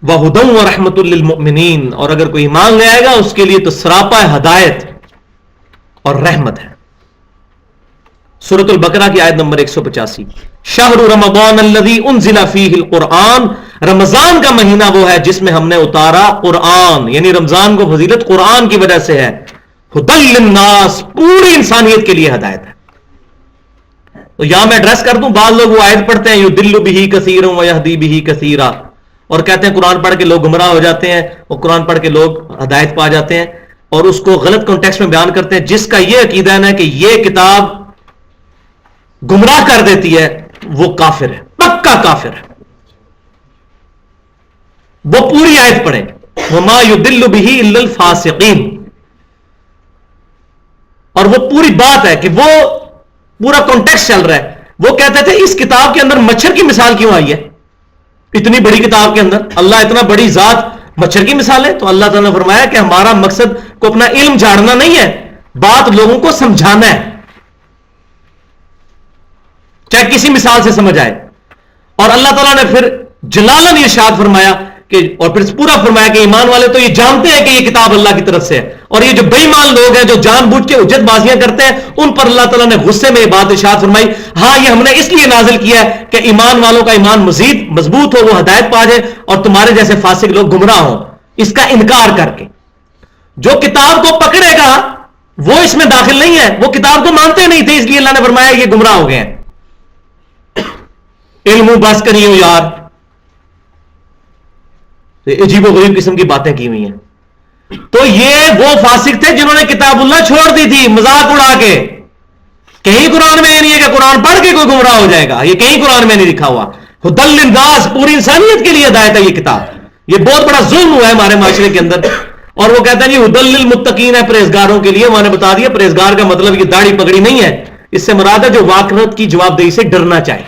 وَهُدًى وَرَحْمَةٌ لِّلْمُؤْمِنِينَ, اور اگر کوئی ایمان لے آئے گا اس کے لیے تو سراپا ہدایت اور رحمت ہے. سورۃ البقرہ کی آیت نمبر 185. شہر رمضان الذی انزل فیہ القرآن, رمضان کا مہینہ وہ ہے جس میں ہم نے اتارا قرآن, یعنی رمضان کو فضیلت قرآن کی وجہ سے ہے. ہدی للناس, پوری انسانیت کے لیے ہدایت ہے. تو یہاں میں ایڈریس کر دوں, بعض لوگ وہ آیت پڑھتے ہیں یضل بہ کثیرا ویہدی بہ کثیرا, اور کہتے ہیں قرآن پڑھ کے لوگ گمراہ ہو جاتے ہیں, اور قرآن پڑھ کے لوگ ہدایت پا جاتے ہیں, اور اس کو غلط کانٹیکسٹ میں بیان کرتے ہیں. جس کا یہ عقیدہ ہے کہ یہ کتاب گمراہ کر دیتی ہے وہ کافر ہے, پکا کافر ہے. وہ پوری آیت پڑھیں, وما یضل بہ الا الفاسقین, اور وہ پوری بات ہے کہ وہ پورا کانٹیکسٹ چل رہا ہے. وہ کہتے تھے اس کتاب کے اندر مچھر کی مثال کیوں آئی ہے؟ اتنی بڑی کتاب کے اندر اللہ اتنا بڑی ذات, مچھر کی مثال ہے. تو اللہ تعالیٰ نے فرمایا کہ ہمارا مقصد کو اپنا علم جھاڑنا نہیں ہے, بات لوگوں کو سمجھانا ہے, چاہے کسی مثال سے سمجھ آئے. اور اللہ تعالیٰ نے پھر جلالن ارشاد فرمایا کہ, اور پھر پورا فرمایا کہ ایمان والے تو یہ جانتے ہیں کہ یہ کتاب اللہ کی طرف سے ہے, اور یہ جو بے ایمان لوگ ہیں جو جان بوجھ کے حجت بازیاں کرتے ہیں ان پر اللہ تعالیٰ نے غصے میں یہ بات ارشاد فرمائی, ہاں یہ ہم نے اس لیے نازل کیا ہے کہ ایمان والوں کا ایمان مزید مضبوط ہو, وہ ہدایت پا جائے, اور تمہارے جیسے فاسق لوگ گمراہ ہوں اس کا انکار کر کے. جو کتاب کو پکڑے گا وہ اس میں داخل نہیں ہے, وہ کتاب کو مانتے نہیں تھے, اس لیے اللہ نے فرمایا یہ گمراہ ہو گئے ہیں. علم بس کریو یار, عجیب و غریب قسم کی باتیں کی ہوئی ہیں. تو یہ وہ فاسق تھے جنہوں نے کتاب اللہ چھوڑ دی تھی مذاق اڑا کے. کہیں قرآن میں یہ نہیں ہے کہ قرآن پڑھ کے کوئی گمراہ ہو جائے گا, یہ کہیں قرآن میں نہیں لکھا ہوا. ہدی للناس, پوری انسانیت کے لیے ہدایت ہے یہ کتاب. یہ بہت بڑا ظلم ہوا ہے ہمارے معاشرے کے اندر. اور وہ کہتا ہے جی ہدی للمتقین ہے, پرہیزگاروں کے لیے. میں نے بتا دیا پرہیزگار کا مطلب یہ داڑھی پگڑی نہیں ہے, اس سے مراد ہے جو واقعات کی جواب دہی سے ڈرنا چاہے,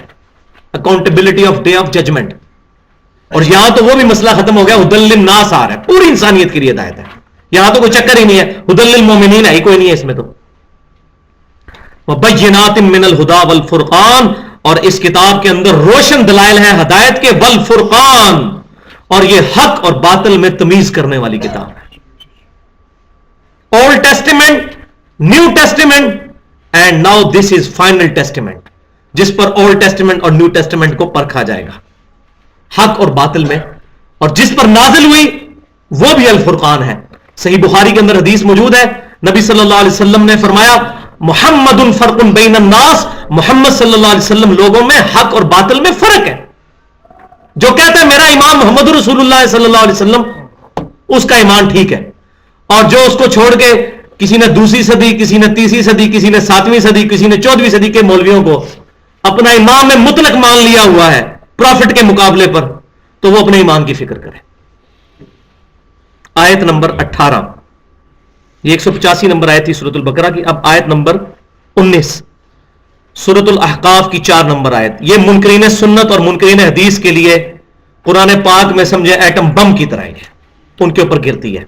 accountability of day of judgment. اور یہاں تو وہ بھی مسئلہ ختم ہو گیا, ہدی للناس آ رہا ہے, پوری انسانیت کے لیے ہدایت ہے. یہاں تو کوئی چکر ہی نہیں ہے, ہدی للمومنین ہے ہی کوئی نہیں ہے اس میں. تو وبینات من الہدی والفرقان, اور اس کتاب کے اندر روشن دلائل ہیں ہدایت کے, والفرقان, اور یہ حق اور باطل میں تمیز کرنے والی کتاب ہے. Old testament, new testament, and now this is final testament, جس پر اولڈ ٹیسٹیمنٹ اور نیو ٹیسٹیمنٹ کو پرکھا جائے گا حق اور باطل میں. اور جس پر نازل ہوئی وہ بھی الفرقان ہے. صحیح بخاری کے اندر حدیث موجود ہے, نبی صلی اللہ علیہ وسلم نے فرمایا محمد فرق بین الناس, محمد صلی اللہ علیہ وسلم لوگوں میں حق اور باطل میں فرق ہے. جو کہتا ہے میرا امام محمد رسول اللہ صلی اللہ علیہ وسلم, اس کا ایمان ٹھیک ہے, اور جو اس کو چھوڑ کے کسی نے دوسری صدی, کسی نے تیسری صدی, کسی نے 7ویں صدی, کسی نے 14ویں صدی کے مولویوں کو اپنا امام میں مطلق مان لیا ہوا ہے پروفٹ کے مقابلے پر, تو وہ اپنے ایمان کی فکر کرے. آیت نمبر 18, یہ 185 نمبر آیت تھی سورۃ البقرہ کی. اب آیت نمبر 19, سورۃ الاحقاف کی 4 نمبر آیت. یہ منکرین سنت اور منکرین حدیث کے لیے قرآن پاک میں سمجھے ایٹم بم کی طرح ہے، ان کے اوپر گرتی ہے.